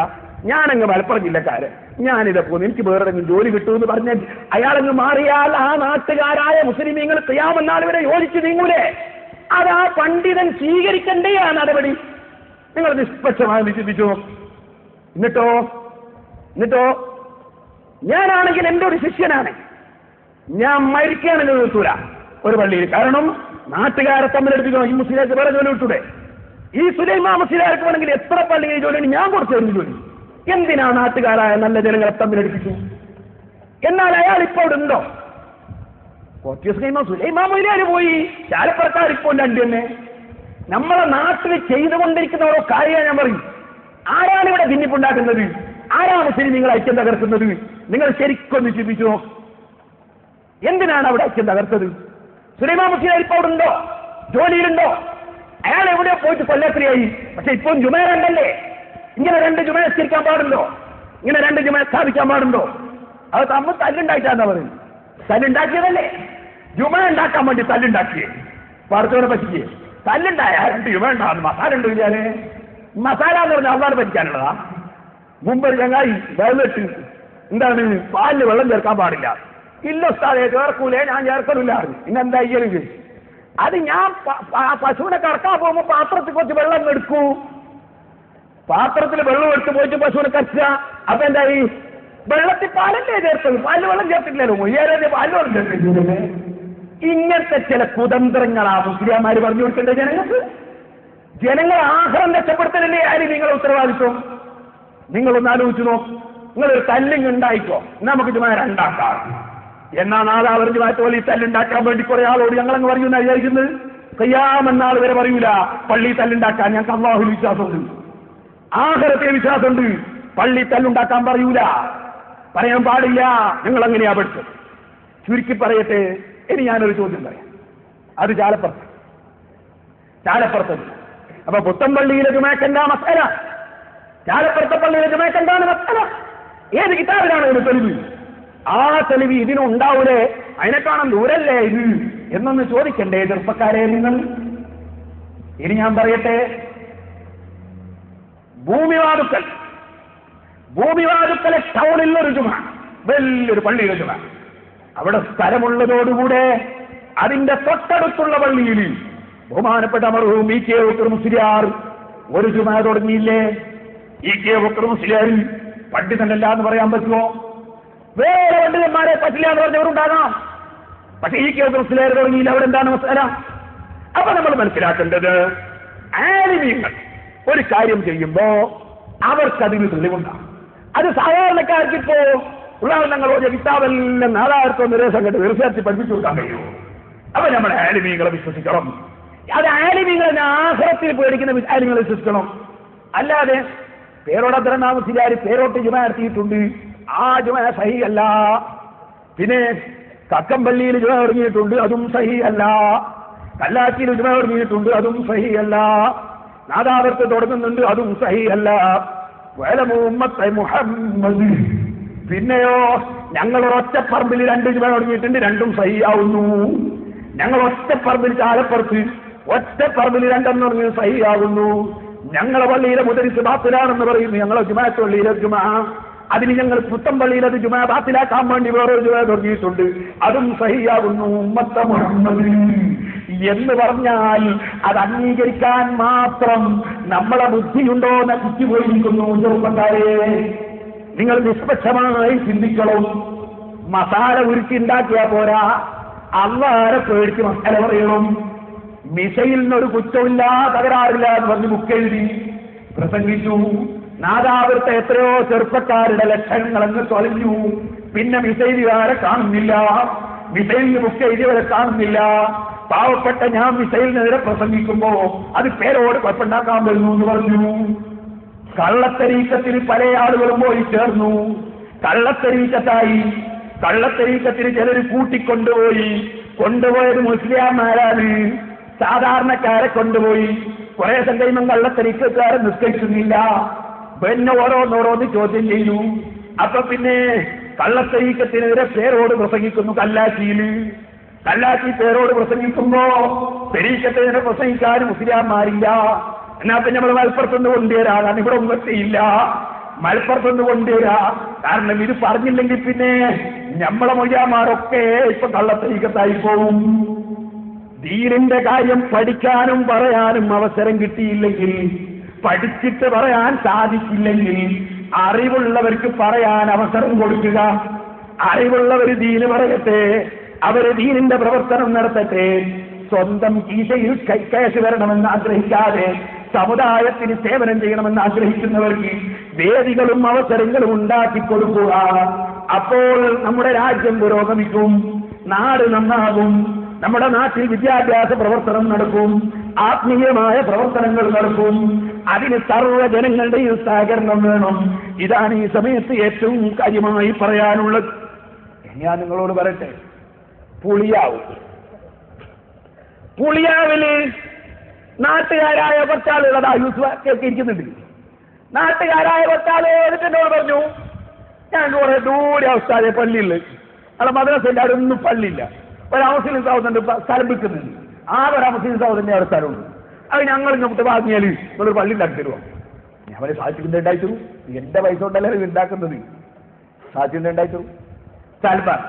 ഞാനങ്ങ് മലപ്പുറം ജില്ലക്കാര്, ഞാനിതെ പോകുന്നു, എനിക്ക് വേറെ ജോലി കിട്ടുമെന്ന് പറഞ്ഞാൽ അയാളങ്ങ് മാറിയാൽ ആ നാട്ടുകാരായ മുസ്ലിമീങ്ങൾ ഖിയാമത്ത് നാൾ വരെ യോജിച്ച് നീങ്ങൂലേ? അതാ പണ്ഡിതൻ സ്വീകരിക്കണ്ടേ ആ നടപടി? നിങ്ങൾ നിഷ്പക്ഷമായി ചിന്തിച്ചു. എന്നിട്ടോ ഞാനാണെങ്കിൽ എൻ്റെ ഒരു ശിഷ്യനാണ്, ഞാൻ മരിക്കുകയാണെന്ന് നിർത്തൂല ഒരു പള്ളിയിൽ. കാരണം നാട്ടുകാരെ തമ്മിലെടുപ്പിക്കണം. ഈ മുസ്ലിംക്ക് വേറെ ജോലി വിട്ടൂടെ? ഈ സുലൈമാ മുസ്ലിയാർക്ക് വേണമെങ്കിൽ എത്ര പള്ളിയിൽ ജോലിയാണ് ഞാൻ കൊടുത്തതിന് ജോലി. എന്തിനാ നാട്ടുകാരായ നല്ല ജനങ്ങളെ തമ്മിലെടുപ്പിച്ചു? എന്നാൽ അയാൾ ഇപ്പോൾ അവിടെ ഉണ്ടോ? സുലൈമാ മുസ്ലിയാർ പോയി, ചാലപ്പുറക്കാർ ഇപ്പോൾ 2 തന്നെ. നമ്മളെ നാട്ടിൽ ചെയ്തുകൊണ്ടിരിക്കുന്ന ഓരോ കാര്യമാണ് ഞാൻ പറയും. ആരാണ് ഇവിടെ ഭിന്നിപ്പുണ്ടാക്കുന്നത്? ആരാണ് മുസ്ലിം ഐക്യം തകർക്കുന്നത്? നിങ്ങൾ ശരിക്കൊന്ന് ചിന്തിച്ചു നോക്കും. എന്തിനാണ് അവിടെ ഐക്യം തകർത്തത്? സുലൈമാ മുസ്ലിയാർ ഇപ്പോൾ അവിടെ ഉണ്ടോ? ജോലിയിലുണ്ടോ? അയാൾ എവിടെയോ പോയിട്ട് കൊല്ലത്തിലായി. പക്ഷെ ഇപ്പോൾ ജുമ 2 അല്ലേ? ഇങ്ങനെ 2 ജുമ നിസ്കരിക്കാൻ പാടുണ്ടോ? ഇങ്ങനെ 2 ജുമ സ്ഥാപിക്കാൻ പാടുണ്ടോ? അത് തമ്മിൽ തല്ലുണ്ടായിട്ടാന്നാ പറയുന്നത്. തല്ലുണ്ടാക്കിയതല്ലേ? ജുമ ഉണ്ടാക്കാൻ വേണ്ടി തല്ലുണ്ടാക്കിയേ, പാടത്തോടെ പറ്റിക്കേ. തല്ലുണ്ടായ 2 ജുമ ഉണ്ടാകും. മസാല ഉണ്ട് ഇല്ലാതെ. മസാല എന്ന് പറഞ്ഞാൽ അള്ളാഹ് പറ്റിക്കാനുള്ളതാ. മുമ്പ് ചങ്ങായി വെള്ളമിട്ട് എന്താണ് പാലിന് വെള്ളം ചേർക്കാൻ പാടില്ല. ഇല്ല ഉസ്താദേ ചേർക്കൂലേ, ഞാൻ ചേർക്കലില്ല. ഇന്നെന്താ ചെയ്യരുത്? അത് ഞാൻ പശുവിനെ കറക്കാൻ പോകുമ്പോൾ പാത്രത്തിൽ കുറച്ച് വെള്ളം എടുക്കൂ, പാത്രത്തിൽ വെള്ളം എടുത്ത് പോയിട്ട് പശുവിനെ കറക്കുക. അപ്പൊ എന്തായി? വെള്ളത്തിൽ പാലല്ലേ ചേർത്തത്? പാലിൽ വെള്ളം ചേർത്തിട്ടില്ലല്ലോ. മുയ്യാരെ പാലിൽ വെള്ളം ചേർത്തില്ലേ? ഇങ്ങനത്തെ ചില കുതന്ത്രങ്ങളാ മുസ്ലിംമാര് പറഞ്ഞു കൊടുക്കേണ്ടത് ജനങ്ങൾക്ക്. ജനങ്ങൾ ആഹാരം രക്ഷപ്പെടുത്തലല്ലേ ആരും നിങ്ങളെ ഉത്തരവാദിത്വം? നിങ്ങളൊന്ന് ആലോചിച്ചു നോക്കും. നിങ്ങളൊരു തല്ലിങ് ഉണ്ടായിക്കോ, നമുക്ക് ജുമാ 2 ആക്കാം. എന്നാ നാളെ ജുമാഅത്ത് പോലെ ഈ തല്ലുണ്ടാക്കാൻ വേണ്ടി കുറെ ആളോട് ഞങ്ങളങ്ങ് പറയുന്ന വിചാരിക്കുന്നത്. ഖിയാമത്ത് നാൾ വരെ പറയൂല പള്ളി തല്ലുണ്ടാക്കാൻ. ഞങ്ങൾക്ക് അല്ലാഹുവിൽ വിശ്വാസമുണ്ട്, ആഖിറത്തിൽ വിശ്വാസമുണ്ട്. പള്ളി തല്ലുണ്ടാക്കാൻ പറയൂല, പറയാൻ പാടില്ല. ഞങ്ങൾ അങ്ങനെയാ പഠിച്ചത്. ചുരുക്കി പറയട്ടെ, ഇനി ഞാനൊരു ചോദ്യം പറയാം. അത് ചാലപ്പുറത്ത്. അപ്പൊ പുത്തമ്പള്ളിയിലെ ജുമാഅത്ത് മസല, ചാലപ്പുറത്തെ പള്ളിയിലെ ജുമാഅത്ത് എന്താണ് മസല? ഏത് കിതാബിലാണ് ഒരു തെളിവ്? ആ തെളിവ് ഇതിനുണ്ടാവൂലേ? അതിനെക്കാളും ദൂരല്ലേ ഇത് എന്നൊന്ന് ചോദിക്കണ്ടേ ചെറുപ്പക്കാരെ നിങ്ങൾ? ഇനി ഞാൻ പറയട്ടെ, ഭൂമിവാതുക്കലെ ടൗണിൽ ഒരു ജുമ, വലിയൊരു പള്ളിയിലെ ജുമ. അവിടെ സ്ഥലമുള്ളതോടുകൂടെ അതിന്റെ തൊട്ടടുത്തുള്ള പള്ളിയിൽ ബഹുമാനപ്പെട്ട മർഹൂം ഇ കെ ബക്കർ മുസ്ലിയാർ ഒരു ജുമ തുടങ്ങിയില്ലേ? ഇ കെ ബക്കർ മുസ്ലിയാർ പണ്ഡിതനല്ല എന്ന് പറയാൻ പറ്റുമോ? വേറെ പണ്ഡിതന്മാരെ പറ്റില്ല എന്ന് പറഞ്ഞവരുണ്ടാകാം. പക്ഷെ ഇ കെ ബക്കർ മുസ്ലിയാർ തുടങ്ങിയില്ല. അവിടെ എന്താണ് മസല? അപ്പൊ നമ്മൾ മനസ്സിലാക്കേണ്ടത്, ആലിമീങ്ങൾ ഒരു കാര്യം ചെയ്യുമ്പോ അവർക്കതിന് തെളിവുണ്ടാകും. അത് സാധാരണക്കാർക്ക് ഇപ്പോ ഉദാഹരണങ്ങൾ ഒരു കിതാബെല്ലാം നാലായിരത്തോ നിരസം കണ്ട് റിസർച്ച് പഠിപ്പിച്ചു കൊടുക്കാൻ കഴിയുമോ? അപ്പൊ നമ്മുടെ ആലിമീങ്ങളെ വിശ്വസിക്കണം. അത് ആലിമീങ്ങളെ ആഖിറത്തിൽ പേടിക്കുന്ന ആലിമീങ്ങളെ വിശ്വസിക്കണം. അല്ലാതെ പേരോടത്ര താമസിച്ചാൽ പേരോട്ട് ജുമ നടത്തിയിട്ടുണ്ട്, ആ ജുമ സഹി അല്ല. പിന്നെ കക്കമ്പള്ളിയിൽ ജുമ തുടങ്ങിയിട്ടുണ്ട്, അതും സഹി അല്ല. കല്ലാച്ചിയിൽ ജുമ തുടങ്ങിയിട്ടുണ്ട്, അതും സഹി അല്ല. നാദാപുരത്ത് തുടങ്ങുന്നുണ്ട്, അതും സഹി അല്ല. ഉമ്മത്തെ മുഹമ്മദ്. പിന്നെയോ ഞങ്ങൾ ഒറ്റപ്പറമ്പിൽ 2 ജുമ തുടങ്ങിയിട്ടുണ്ട്, 2ഉം സഹി ആവുന്നു. ഞങ്ങൾ ഒറ്റപ്പറമ്പിൽ ചാലപ്പുറത്ത് ഒറ്റപ്പറമ്പിൽ 2 തുടങ്ങി സഹി ആകുന്നു. ഞങ്ങളെ പള്ളിയിലെ മുദരിസ് ബാത്തിലാണെന്ന് പറയുന്നു. ഞങ്ങളെ ജുമാഅത്ത് പള്ളിയിലെ ജുമാ, അതിന് ഞങ്ങൾ പുത്തൻ പള്ളിയിൽ അത് ജുമാ ബാത്തിലാക്കാൻ വേണ്ടി വേറൊരു ജുമാ തുടങ്ങിയിട്ടുണ്ട്. അതും സഹിയാകുന്നു. ഉമ്മത്ത മുഹമ്മദ് എന്ന് പറഞ്ഞാൽ അത് അംഗീകരിക്കാൻ മാത്രം നമ്മളെ ബുദ്ധിയുണ്ടോ നശിച്ചു പോയിരിക്കുന്നു. ചെറുപ്പക്കാരെ, നിങ്ങൾ നിഷ്പക്ഷമായി ചിന്തിക്കണം. മസാല ഉരുക്കി ഉണ്ടാക്കിയാ പോരാ, അള്ളാരെ പേടിച്ച് മസാല പറയണം. മിസൈലിനൊരു കുറ്റമില്ല, തകരാറില്ല എന്ന് പറഞ്ഞ് ബുക്കെഴുതി പ്രസംഗിച്ചു. നാദാപുരത്തെ എത്രയോ ചെറുപ്പക്കാരുടെ ലക്ഷണങ്ങളങ്ങ് തൊലഞ്ഞു. പിന്നെ മിസൈലുകാരെ കാണുന്നില്ല, മിസൈലിന് ബുക്ക് എഴുതിയവരെ കാണുന്നില്ല. പാവപ്പെട്ട ഞാൻ മിസൈലിനെതിരെ പ്രസംഗിക്കുമ്പോ അത് പേരോട് കുഴപ്പമുണ്ടാക്കാൻ വരുന്നു എന്ന് പറഞ്ഞു. കള്ളത്തരീക്കത്തിന് പല ആളുകളും പോയി ചേർന്നു. കള്ളത്തരീക്കത്തായി. കള്ളത്തരീക്കത്തിന് ചിലർ കൊണ്ടുപോയത് മുസ്ലിംമാരാണ്. സാധാരണക്കാരെ കൊണ്ടുപോയി കുറെ സംഘം കള്ളത്തരീക്കക്കാരെ നിസ്കരിക്കുന്നില്ല. പിന്നെ ഓരോന്നോരോന്ന് ചോദ്യം ചെയ്തു. അപ്പൊ പിന്നെ കള്ളത്തരീക്കത്തിനെതിരെ പേരോട് പ്രസംഗിക്കുന്നു. കല്ലാച്ചി പേരോട് പ്രസംഗിക്കുമ്പോ തെരീക്കത്തിനെതിരെ പ്രസംഗിക്കാൻ മുസ്ലിംമാരില്ല. എന്നാ പിന്നെ നമ്മൾ മലപ്പുറത്തുനിന്ന് കൊണ്ടുവരാ, കാരണം ഇവിടെ ഒന്നൊക്കെയില്ല. മലപ്പുറത്തുനിന്ന് കൊണ്ടുവരാ, കാരണം ഇത് പറഞ്ഞില്ലെങ്കിൽ പിന്നെ നമ്മളെ മൊയ്യാമാരൊക്കെ ഇപ്പൊ കള്ളത്തരീക്കത്തായി പോവും. ദീനിന്റെ കാര്യം പഠിക്കാനും പറയാനും അവസരം കിട്ടിയില്ലെങ്കിൽ, പഠിച്ചിട്ട് പറയാൻ സാധിക്കില്ലെങ്കിൽ അറിവുള്ളവർക്ക് പറയാൻ അവസരം കൊടുക്കുക. അറിവുള്ളവർ ദീന് പറയട്ടെ, അവര് ദീനിന്റെ പ്രവർത്തനം നടത്തട്ടെ. സ്വന്തം കീശയിൽ കൈക്കാശ് വരണമെന്ന് ആഗ്രഹിക്കാതെ സമുദായത്തിന് സേവനം ചെയ്യണമെന്ന് ആഗ്രഹിക്കുന്നവർക്ക് വേദികളും അവസരങ്ങളും ഉണ്ടാക്കി കൊടുക്കുക. അപ്പോൾ നമ്മുടെ രാജ്യം പുരോഗമിക്കും, നാട് നന്നാകും, നമ്മുടെ നാട്ടിൽ വിദ്യാഭ്യാസ പ്രവർത്തനം നടക്കും, ആത്മീയമായ പ്രവർത്തനങ്ങൾ നടക്കും. അതിന് സർവ്വജനങ്ങളുടെയും സഹകരണം വേണം. ഇതാണ് ഈ സമയത്ത് ഏറ്റവും കാര്യമായി പറയാനുള്ളത്. ഞാൻ നിങ്ങളോട് പറയട്ടെ, പുളിയാവില് നാട്ടുകാരായ കുറച്ചാളുകളതാ യൂസുഫൊക്കെ ഇരിക്കുന്നുണ്ട്. നാട്ടുകാരായ കുറച്ചാള് എന്നോട് പറഞ്ഞു, ഞാൻ കുറെ ദൂരെ അവസ്ഥാതെ പള്ളിയുള്ളത്, അവിടെ മദ്രസയില്ല, അവിടെ ഒന്നും പള്ളിയില്ല. ഒരു മുസ്ലിം സഹോദരന്റെ സ്ഥലം വിൽക്കുന്നുണ്ട്. ഒരു മുസ്ലിം സഹോദരന്റെ അവിടെ സ്ഥലമുണ്ട്. അത് ഞങ്ങൾ ഇങ്ങോട്ട് പറഞ്ഞാൽ നിങ്ങളൊരു പള്ളി ഉണ്ടാക്കി തരുമോ? ഞാൻ അവരെ സാധിച്ചിട്ടുണ്ട് ഉണ്ടായിട്ടു. എന്റെ പൈസ കൊണ്ടല്ലേ ഉണ്ടാക്കുന്നത്. സാധിച്ചിട്ടുണ്ട് ഉണ്ടായിട്ടു. സൽമാൻ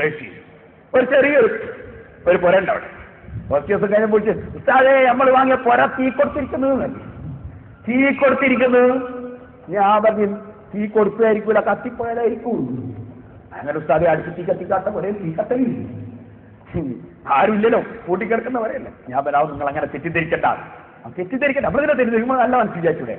റേഷി ഒരു ചെറിയൊരു പുര ഉണ്ട് അവിടെ. കുറച്ച് ദിവസം കഴിഞ്ഞ വിളിച്ച്, ഉസ്താദേ നമ്മൾ വാങ്ങിയ പുര തീ കൊടുത്തിരിക്കുന്നത്. ഞാൻ പറഞ്ഞു, തീ കൊടുത്തായിരിക്കൂല, കത്തിപ്പോയാലായിരിക്കും. അങ്ങനെ ഉസ്താദെ അടുത്ത് തീ കത്തിക്കാത്ത പോലെ തീ കത്തലില്ല. ആരുമില്ലല്ലോ, കൂട്ടിക്കിടക്കുന്നവരെയല്ലേ. ഞാൻ പറയാവും, നിങ്ങൾ അങ്ങനെ തെറ്റിദ്ധരിക്കണ്ട. നമ്മളിങ്ങനെ തെറ്റിദ്ധരിക്കുമ്പോൾ നല്ല മനസ്സിലാച്ചൂടെ.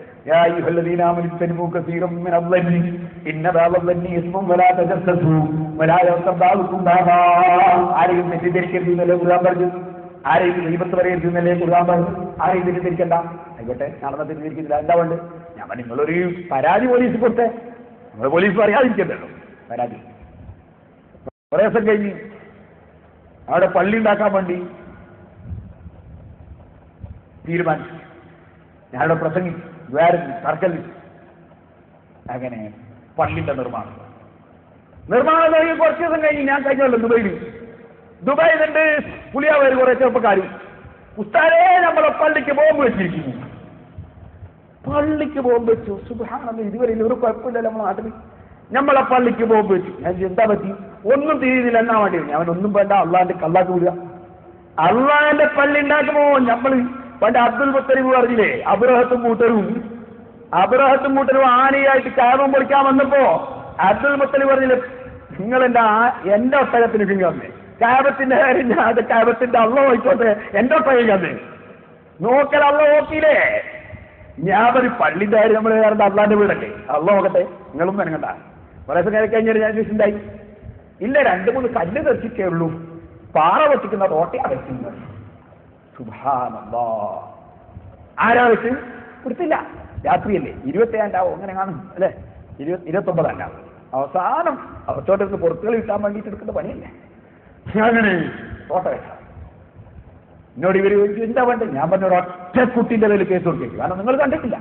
ആരെയും തെറ്റിദ്ധരിക്കരുതെന്നല്ലേ ഖുർആൻ പറഞ്ഞു. ആരെയും ദൈവത്ത് പറയരുതെന്നല്ലേ ഖുർആൻ പറഞ്ഞു. ആരെയും തെറ്റിദ്ധരിക്കണ്ട. ആയിക്കോട്ടെ, നടന്ന തെറ്റിദ്ധരിക്കുന്നില്ല. എന്താ വേണ്ട? ഞാൻ നിങ്ങളൊരു പരാതി പോലീസ് കൊടുത്തേ. നമ്മൾ പോലീസ് പറയാതിരിക്കണ്ടല്ലോ പരാതി. കുറേ ദിവസം കഴിഞ്ഞ് അവിടെ പള്ളി ഉണ്ടാക്കാൻ വേണ്ടി തീരുമാനിച്ചു. ഞാനവിടെ പ്രസംഗിച്ചു, വേറെ സർക്കലിൽ. അങ്ങനെ പള്ളിന്റെ നിർമ്മാണം കഴിഞ്ഞ് കുറച്ച് ദിവസം കഴിഞ്ഞ് ഞാൻ കഴിഞ്ഞല്ലോ ദുബായിലുണ്ട്. പുളിയാവര് കുറെ ചെറുപ്പക്കാർ, ഉസ്താദേ നമ്മളെ പള്ളിക്ക് ബോംബ് വെച്ചിരിക്കുന്നു. പള്ളിക്ക് ബോംബ് വെച്ചു. സുബ്ഹാനല്ലാഹ്, ഇതുവരെ ഒരു കുഴപ്പമില്ലല്ലോ നമ്മുടെ നാട്ടിൽ. നമ്മളെ പള്ളിക്ക് ബോംബ് വെച്ചു. ഞാൻ എന്താ പറ്റി? ഒന്നും തീരുന്നില്ല, എന്നാ വേണ്ടി? ഞാൻ ഒന്നും വേണ്ട, അള്ളാന്റെ കള്ളാക്ക് വിടുക. അള്ളാന്റെ പള്ളി ഉണ്ടാക്കുമ്പോ നമ്മൾ പണ്ട് അബ്ദുൽ മുത്തലിബ് പറഞ്ഞില്ലേ, അബ്രഹത്തും കൂട്ടരും ആനയായിട്ട് കാബം പൊളിക്കാൻ വന്നപ്പോ അബ്ദുൽ മുത്തലിബ് പറഞ്ഞില്ലേ, നിങ്ങൾ എന്റെ ഒട്ടകത്തിന് പിങ്ങന്നെ, കാബത്തിന്റെ കാര്യം അത് കാബത്തിന്റെ അള്ള നോക്കിക്കോട്ടെ, എന്റെ ഒട്ടകം കന്നെ നോക്കൽ അള്ള നോക്കിയില്ലേ. ഞാൻ ഒരു പള്ളിന്റെ കാര്യം നമ്മൾ വേറെ അള്ളാന്റെ വീടല്ലേ, അള്ള നോക്കട്ടെ, നിങ്ങളും വരങ്ങണ്ട. കുറേ ദിവസം കഴിഞ്ഞൊരു ഞാൻ ഉണ്ടായി. ഇല്ല, 2-3 കല്ല് തെറിച്ചിട്ടേ ഉള്ളൂ, പാറ വെച്ചിക്കുന്ന റോട്ടയാണ് വെച്ചിരുന്നത്. സുബ്ഹാനല്ലാഹ്, ആരാ വെച്ച് കൊടുത്തില്ല? രാത്രിയല്ലേ, 27 അങ്ങനെ കാണും അല്ലെ, 29 അവസാനം അവർത്തോട്ടിരുന്ന് പുറത്തുകൾ കിട്ടാൻ വേണ്ടിയിട്ട് എടുക്കുന്ന പണിയല്ലേ. അങ്ങനെ റോട്ട വെച്ച എന്നോട് ഇവര് എന്താ വേണ്ടത്? ഞാൻ പറഞ്ഞ ഒറ്റ കുട്ടിന്റെ പേരിൽ കേസ് കൊടുക്കേണ്ടി, കാരണം നിങ്ങൾ കണ്ടിട്ടില്ല.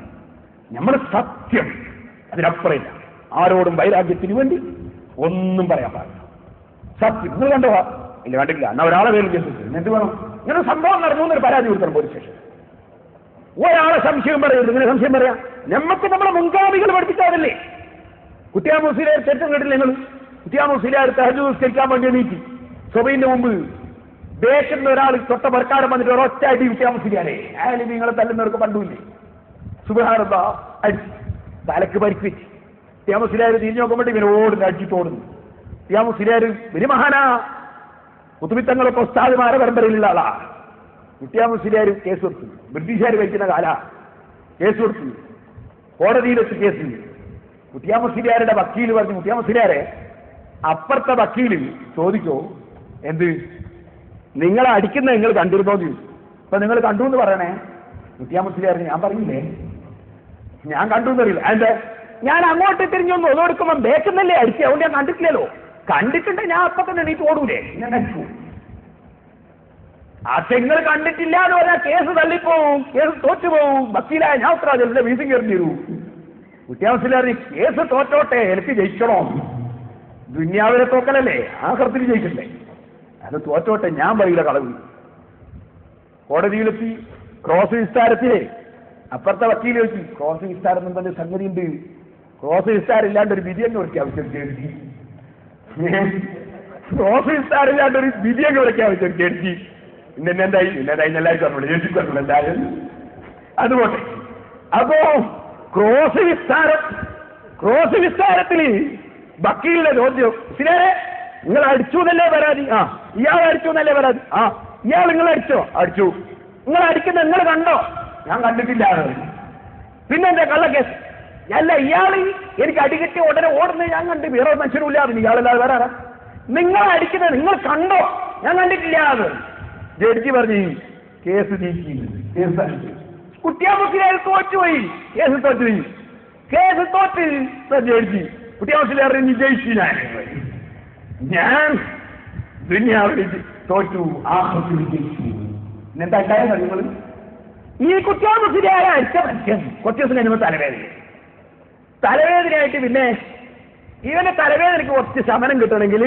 നമ്മൾ സത്യം, അതിനപ്പുറമില്ല. ആരോടും വൈരാഗ്യത്തിന് വേണ്ടി ഒന്നും പറയാൻ പാടില്ല. സത്യം നിങ്ങൾ കണ്ടോ? ഇല്ല, കണ്ടില്ല. എന്നാ ഒരാളെ പേരിൽ കേസ് കൊടുക്കും. എന്ത് വേണം? ഇങ്ങനെ സംഭവം നടന്നു എന്നൊരു പരാതി കൊടുക്കണം പോലീസ് സ്റ്റേഷൻ. ഒരാളെ സംശയം പറയരുത്. ഇങ്ങനെ സംശയം പറയാം. നമുക്ക് നമ്മളെ മുൻഗാമികൾ പഠിപ്പിച്ചാതല്ലേ. കുട്ടിയാമൂസിലാർ ചരിത്രം കേട്ടില്ല നിങ്ങൾ? കുട്ടിയാമൂസിലാർ തഹജ്ജുദ് നിസ്കരിക്കാൻ വേണ്ടി നീക്കി സുബഹിന്റെ മുമ്പ് ബേക്കുന്ന ഒരാൾ തൊട്ട പ്രകാരം വന്നിട്ട് ഒരൊറ്റ അടി കുട്ടിയാമൂസിലാരെ ആയാലും നിങ്ങളെ തല്ലുന്നവർക്ക് പണ്ടുമില്ലേ. സുബ്ഹാനല്ലാഹ്, അടിച്ചു തലക്ക് പരിപ്പിച്ച് കുട്ടിയാമൂസിലാർ തിരിഞ്ഞു നോക്കുമ്പോൾ ഇവനെ ഓടുന്നു, അടിച്ചിട്ടോടുന്നു. കുട്ടിയാമൂസിലാർ വലിയ മഹാനാ, കുത്തുബിത്തങ്ങളൊക്കെ ഉസ്താദുമാരെ പരമ്പരയിലുള്ള ആളാ. കുട്ടിയാമൂസിലാർ കേസ് കൊടുത്തു. ബ്രിട്ടീഷുകാർ ഭരിക്കുന്ന കാല കേസ് കൊടുത്തു. കോടതിയിലെത്തി കേസ്. കുട്ടിയാമൂസിലാരുടെ വക്കീൽ പറഞ്ഞു, കുട്ടിയാമൂസിലാരെ അപ്പുറത്തെ വക്കീൽ ചോദിക്കോ, എന്ത് നിങ്ങളെ അടിക്കുന്ന നിങ്ങൾ കണ്ടിരുന്നോ ചോദിച്ചു. അപ്പൊ നിങ്ങൾ കണ്ടു എന്ന് പറയണേ. കുട്ടിയാമൂസിലാർ ഞാൻ പറയില്ലേ, ഞാൻ കണ്ടു എന്നറിയില്ല. അതിന്റെ ഞാൻ അങ്ങോട്ട് തിരിഞ്ഞൊന്നും ഒന്നെടുക്കുമ്പോൾ ബേക്കുന്നല്ലേ അടിച്ചു, അതുകൊണ്ട് ഞാൻ കണ്ടിട്ടില്ലല്ലോ. കണ്ടിട്ടുണ്ട് ഞാൻ അപ്പൊ തന്നെ എണീറ്റ് ഓടൂലേ, ഞാൻ അടിച്ചു. ആ നിങ്ങൾ കണ്ടിട്ടില്ല എന്ന് പറഞ്ഞാൽ കേസ് തള്ളിപ്പോവും, കേസ് തോറ്റുപോവും. വക്കീലായ ഞാൻ ഉത്തര ജലത്തിന്റെ വീസിങ് കയറി തരൂ. കുട്ടിയാമൂസിലാർ കേസ് തോറ്റോട്ടെ, എനിക്ക് ജയിക്കണോ. ദുന്യാവിലെ തോക്കലല്ലേ, ആഖിറത്തിൽ ജയിക്കണ്ടേ. അത് തോറ്റോട്ടെ, ഞാൻ പറയില്ല കളവ്. കോടതിയിലെത്തി. ക്രോസ് വിസ്താരത്തിലെ അപ്പുറത്തെ വക്കീൽ വെച്ചു, ക്രോസ് വിസ്താരം എന്ന് പറഞ്ഞ സംഗതി ഉണ്ട്. ക്രോസ് വിസ്താരം ഇല്ലാണ്ട് ഒരു വിധിയങ്ങ് വയ്ക്കാൻ ആവശ്യം കേട്ടി. ക്രോസ് വിസ്താരം ഇല്ലാണ്ട് ഒരു വിധിയങ്ങ് വയ്ക്കാൻ ആവശ്യം കേട്ടി. ഇന്നെന്തായി എല്ലാവരും പറഞ്ഞോളൂ, ജയിച്ചിട്ടുണ്ടല്ലോ എന്തായാലും. അതുകൊണ്ട് അപ്പോ ക്രോസ് വിസ്താരത്തിൽ വക്കീലിന്റെ ചോദ്യം, സിനേരെ നിങ്ങൾ അടിച്ചു എന്നല്ലേ പരാതി? ആ. ഇയാൾ അടിച്ചു എന്നല്ലേ പരാതി? ആ. ഇയാൾ നിങ്ങൾ അടിച്ചോ? അടിച്ചു. നിങ്ങൾ അടിക്കുന്ന നിങ്ങൾ കണ്ടോ? ഞാൻ കണ്ടിട്ടില്ല. പിന്നെ എന്താ കള്ളക്കേസ്? അല്ല, ഇയാള് എനിക്ക് അടികെട്ടി ഉടനെ ഓടുന്നത് ഞാൻ കണ്ട്, വേറെ മനുഷ്യനുമില്ല. പിന്നെ ഇയാളല്ലാതെ വേറെ ആരാ? നിങ്ങൾ അടിക്കുന്നത് നിങ്ങൾ കണ്ടോ? ഞാൻ കണ്ടിട്ടില്ല. അത് ജഡ്ജി പറഞ്ഞു കേസ് നീക്കി. കുട്ടിയാമൂസിലാർ തോറ്റുപോയി, കേസ് തോറ്റുപോയി. കേസ് തോറ്റ് ജഡ്ജി കുട്ടിയാമൂസിലാർ ജയിച്ചു. ഞാൻ ദുനിയാവിൽ തോറ്റു, ആഖിറത്തിൽ ജയിച്ചു. എന്താ ഉണ്ടായത് നിങ്ങൾ? ഈ കുട്ടിയാമൂസിലാരെ അടിച്ച മനുഷ്യൻ കുറച്ച് ദിവസം കഴിയുമ്പോൾ തലവേദനയായിട്ട് പിന്നെ ഇവന്റെ തലവേദനയ്ക്ക് കുറച്ച് ശമനം കിട്ടണമെങ്കിൽ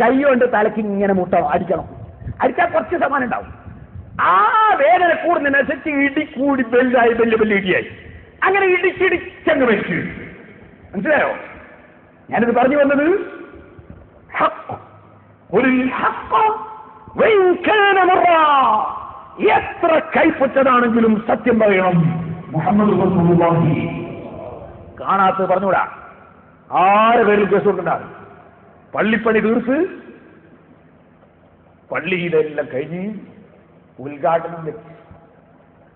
കൈ കൊണ്ട് തലയ്ക്ക് ഇങ്ങനെ അടിക്കണം. അടിച്ചാൽ കുറച്ച് ശമനം ഉണ്ടാവും. ആ വേദന കൂടുന്നതിനനുസരിച്ച് ഇടിക്കൂടി വലുതായി, വലിയ വലിയ ഇടിയായി. അങ്ങനെ ഇടിച്ചിടിച്ചങ്ങ് വെച്ച്. മനസ്സിലായോ ഞാനിത് പറഞ്ഞു വന്നത്? എത്ര കൈപ്പറ്റതാണെങ്കിലും സത്യം പറയണം. മുഹമ്മദ് കാണാത്ത പറഞ്ഞൂടാ. 6 പേരിൽ കേസ് കൊടുക്കണ്ടാകും. പള്ളിപ്പണി തീർത്ത് പള്ളിയിലെല്ലാം കഴിഞ്ഞ് ഉദ്ഘാടനം വെച്ച്.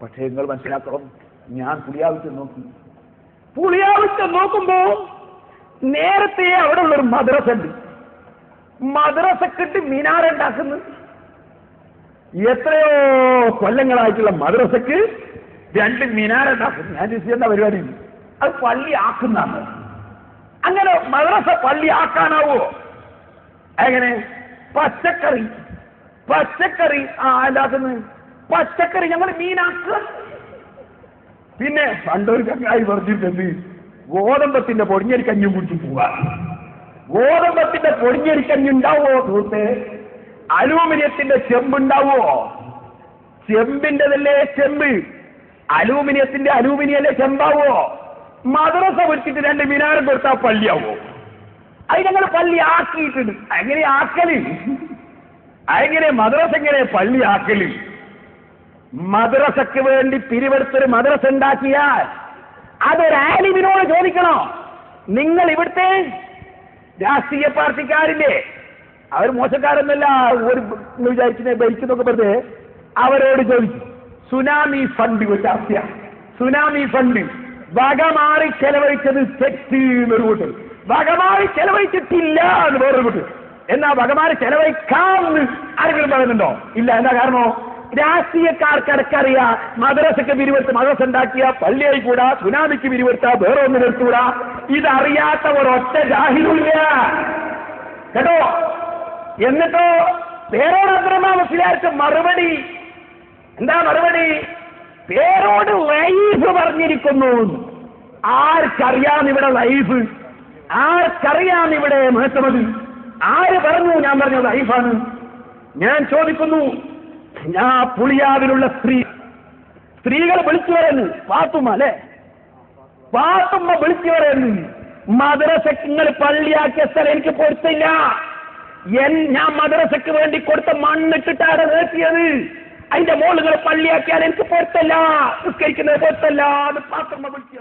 പക്ഷേ നിങ്ങൾ മനസ്സിലാക്കണം, ഞാൻ പുളിയാവശ്യം നോക്കുമ്പോ നേരത്തെ അവിടെ ഉള്ളൊരു മദ്രസ ഉണ്ട്. മദ്രസക്കിട്ട് മിനാറുണ്ടാക്കുന്നു. എത്രയോ കൊല്ലങ്ങളായിട്ടുള്ള മദ്രസക്ക് 2 മിനാറുണ്ടാക്കുന്നു. ഞാൻ എന്താ പരിപാടി? അത് പള്ളി ആക്കുന്നതാണ്. അങ്ങനെ മദ്രസ പള്ളി ആക്കാനാവോ? എങ്ങനെ? പച്ചക്കറി എന്താക്കുന്നത്? പച്ചക്കറി ഞങ്ങൾ മീനാക്കുക. പിന്നെ പണ്ടൊരു ചങ്ങായി പറഞ്ഞിട്ടുണ്ട്, ഗോതമ്പത്തിന്റെ പൊടിഞ്ഞരിക്കഞ്ഞും കുടിച്ച് പോവാ. ഗോതമ്പത്തിന്റെ പൊടിഞ്ഞരിക്കഞ്ഞുണ്ടാവോ സുഹൃത്തെ? അലൂമിനിയത്തിന്റെ ചെമ്പുണ്ടാവോ? ചെമ്പിൻ്റെതല്ലേ ചെമ്പ്. അലൂമിനിയല്ലേ ചെമ്പാവോ? മദ്രസ വെച്ചിട്ട് 2 മിനാരം കൊടുത്താൽ പള്ളിയാവോ? അത് ഞങ്ങൾ പള്ളി ആക്കിയിട്ടുണ്ട്. എങ്ങനെ ആക്കല്? എങ്ങനെ മദ്രസ എങ്ങനെ പള്ളി ആക്കല്? മദ്രസക്ക് വേണ്ടി പിരിവെടുത്തൊരു മദ്രസ ഉണ്ടാക്കിയാൽ അതൊരു ആലിമിനോട് ചോദിക്കണോ? നിങ്ങൾ ഇവിടുത്തെ രാഷ്ട്രീയ പാർട്ടിക്കാരില്ലേ, അവർ മോശക്കാരൊന്നല്ല, ഒരു വിചാരിച്ചിനെ ഭരിക്കുന്നൊക്കെ പറഞ്ഞ് അവരോട് ചോദിച്ചു. സുനാമി ഫണ്ട് ചർച്ച. സുനാമി ഫണ്ട് വകമാറി ചെലവഴിച്ചത് തെറ്റ് എന്നൊരു കൂട്ടർ, വകമാറി ചെലവഴിച്ചിട്ടില്ല എന്ന് വേറൊരു കൂട്ടർ. എന്നാ വകമാറി ചെലവഴിക്കാമെന്ന് ആരെങ്കിലും പറയുന്നുണ്ടോ? ഇല്ല. എന്താ കാരണോ? രാഷ്ട്രീയക്കാർക്കിടക്കറിയാ മദ്രസക്ക് പിരിവെടുത്ത് മദ്രസ ഉണ്ടാക്കിയ പള്ളിയായി കൂടാ, സുനാമിക്ക് പിരിവെടുത്താ വേറെ ഒന്നും എടുത്തുകൂടാ. ഇതറിയാത്ത ഒരൊറ്റ ജാഹിലുമില്ല കേട്ടോ. എന്നിട്ടോ പേരോട് അബ്ദുറഹ്മാൻ മുസ്ലിയാർക്ക് മറുപടി എന്താ? മറുപടി പേരോട് ലൈഫ് പറഞ്ഞിരിക്കുന്നു. ആർക്കറിയാം ഇവിടെ ലൈഫ്? ആർക്കറിയാം ഇവിടെ മഹത്തമത്? ആര് പറഞ്ഞു? ഞാൻ പറഞ്ഞത് ലൈഫാണ്. ഞാൻ ചോദിക്കുന്നു, ഞാൻ പുളിയാവിലുള്ള സ്ത്രീ സ്ത്രീകൾ വിളിച്ചു പറയുന്നു, പാത്തുമ്മ അല്ലെ, പാത്തുമ്മ വിളിച്ചു പറയുന്നു, മദ്രസക്ക് നിങ്ങൾ പള്ളിയാക്കിയ സ്ഥലം എനിക്ക് പൊരുത്തില്ല, ഞാൻ മദ്രസക്ക് വേണ്ടി കൊടുത്ത മണ്ണിട്ടിട്ടാണ് നേർത്തിയത്, അതിന്റെ മോളുകൾ പള്ളിയാക്കിയാൽ എനിക്ക് പൊരുത്തല്ല, നിസ്കരിക്കുന്നത് പൊരുത്തല്ല, അത് പാത്തുമ്മ വിളിച്ചു.